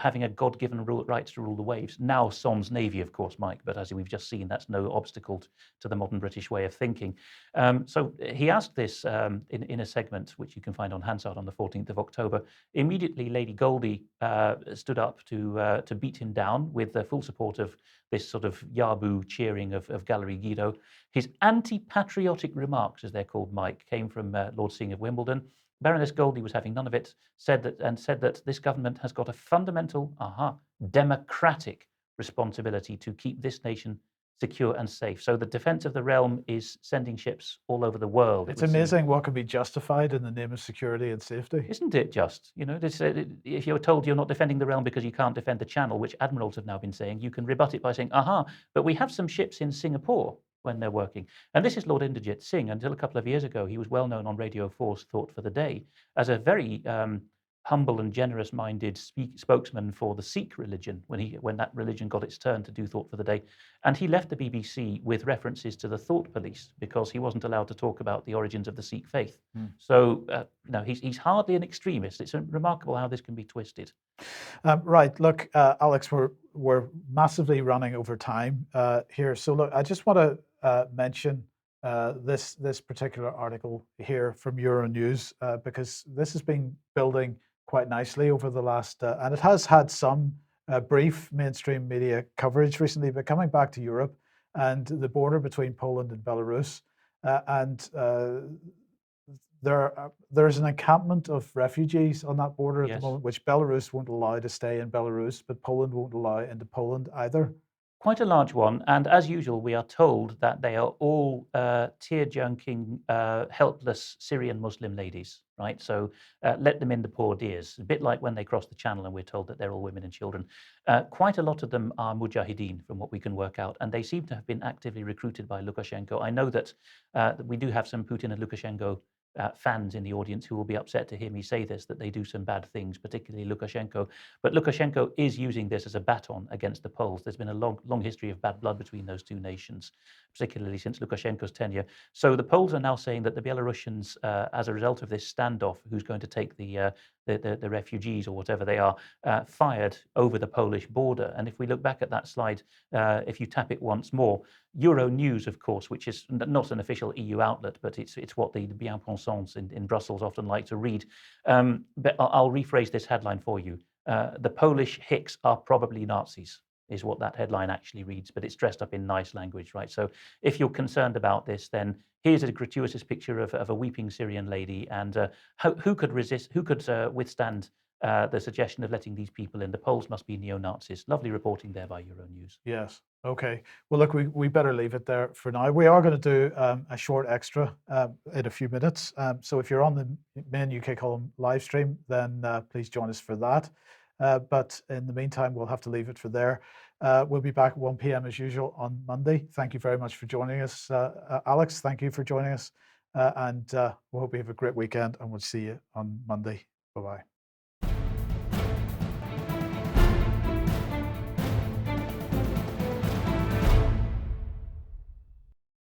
having a God-given right to rule the waves. Now sans Navy, of course, Mike, but as we've just seen, that's no obstacle to the modern British way of thinking. So he asked this in a segment, which you can find on Hansard on the 14th of October. Immediately, Lady Goldie stood up to beat him down with the full support of this sort of Yabu cheering of Gallery Guido. His anti-patriotic remarks, as they're called, Mike, came from Lord Singh of Wimbledon. Baroness Goldie was having none of it, said that this government has got a fundamental, democratic responsibility to keep this nation secure and safe. So the defense of the realm is sending ships all over the world. It's amazing what can be justified in the name of security and safety. Isn't it just? If you're told you're not defending the realm because you can't defend the channel, which admirals have now been saying, you can rebut it by saying, aha, but we have some ships in Singapore when they're working. And this is Lord Inderjit Singh. Until a couple of years ago, he was well known on Radio 4's Thought for the Day as a very humble and generous-minded spokesman for the Sikh religion when that religion got its turn to do Thought for the Day. And he left the BBC with references to the Thought Police because he wasn't allowed to talk about the origins of the Sikh faith. So no, he's hardly an extremist. It's remarkable how this can be twisted. Right. Look, Alex, we're massively running over time here. So look, I just want to mention this particular article here from Euronews because this has been building quite nicely over the last, and it has had some brief mainstream media coverage recently, but coming back to Europe and the border between Poland and Belarus, there's an encampment of refugees on that border at the moment, which Belarus won't allow to stay in Belarus, but Poland won't allow into Poland either. Quite a large one, and as usual, we are told that they are all tear-junking, helpless Syrian Muslim ladies, right? So let them in, the poor dears. A bit like when they cross the channel and we're told that they're all women and children. Quite a lot of them are mujahideen, from what we can work out, and they seem to have been actively recruited by Lukashenko. I know that we do have some Putin and Lukashenko fans in the audience who will be upset to hear me say this, that they do some bad things, particularly Lukashenko. But Lukashenko is using this as a baton against the Poles. There's been a long history of bad blood between those two nations, particularly since Lukashenko's tenure. So the Poles are now saying that the Belarusians, as a result of this standoff, who's going to take the refugees or whatever they are, fired over the Polish border. And if we look back at that slide, if you tap it once more, Euronews, of course, which is not an official EU outlet, but it's what the bien-pensants in Brussels often like to read. But I'll rephrase this headline for you. The Polish Hicks are probably Nazis, is what that headline actually reads, but it's dressed up in nice language, right? So if you're concerned about this, then here's a gratuitous picture of a weeping Syrian lady, and who could resist? Who could withstand the suggestion of letting these people in? The Poles must be neo-Nazis. Lovely reporting there by Euronews. Yes. Okay. Well, look, we better leave it there for now. We are going to do a short extra in a few minutes. So if you're on the main UK column live stream, then please join us for that. But in the meantime, we'll have to leave it for there. We'll be back at 1 p.m. as usual on Monday. Thank you very much for joining us. Alex, thank you for joining us. And we hope you have a great weekend, and we'll see you on Monday. Bye-bye.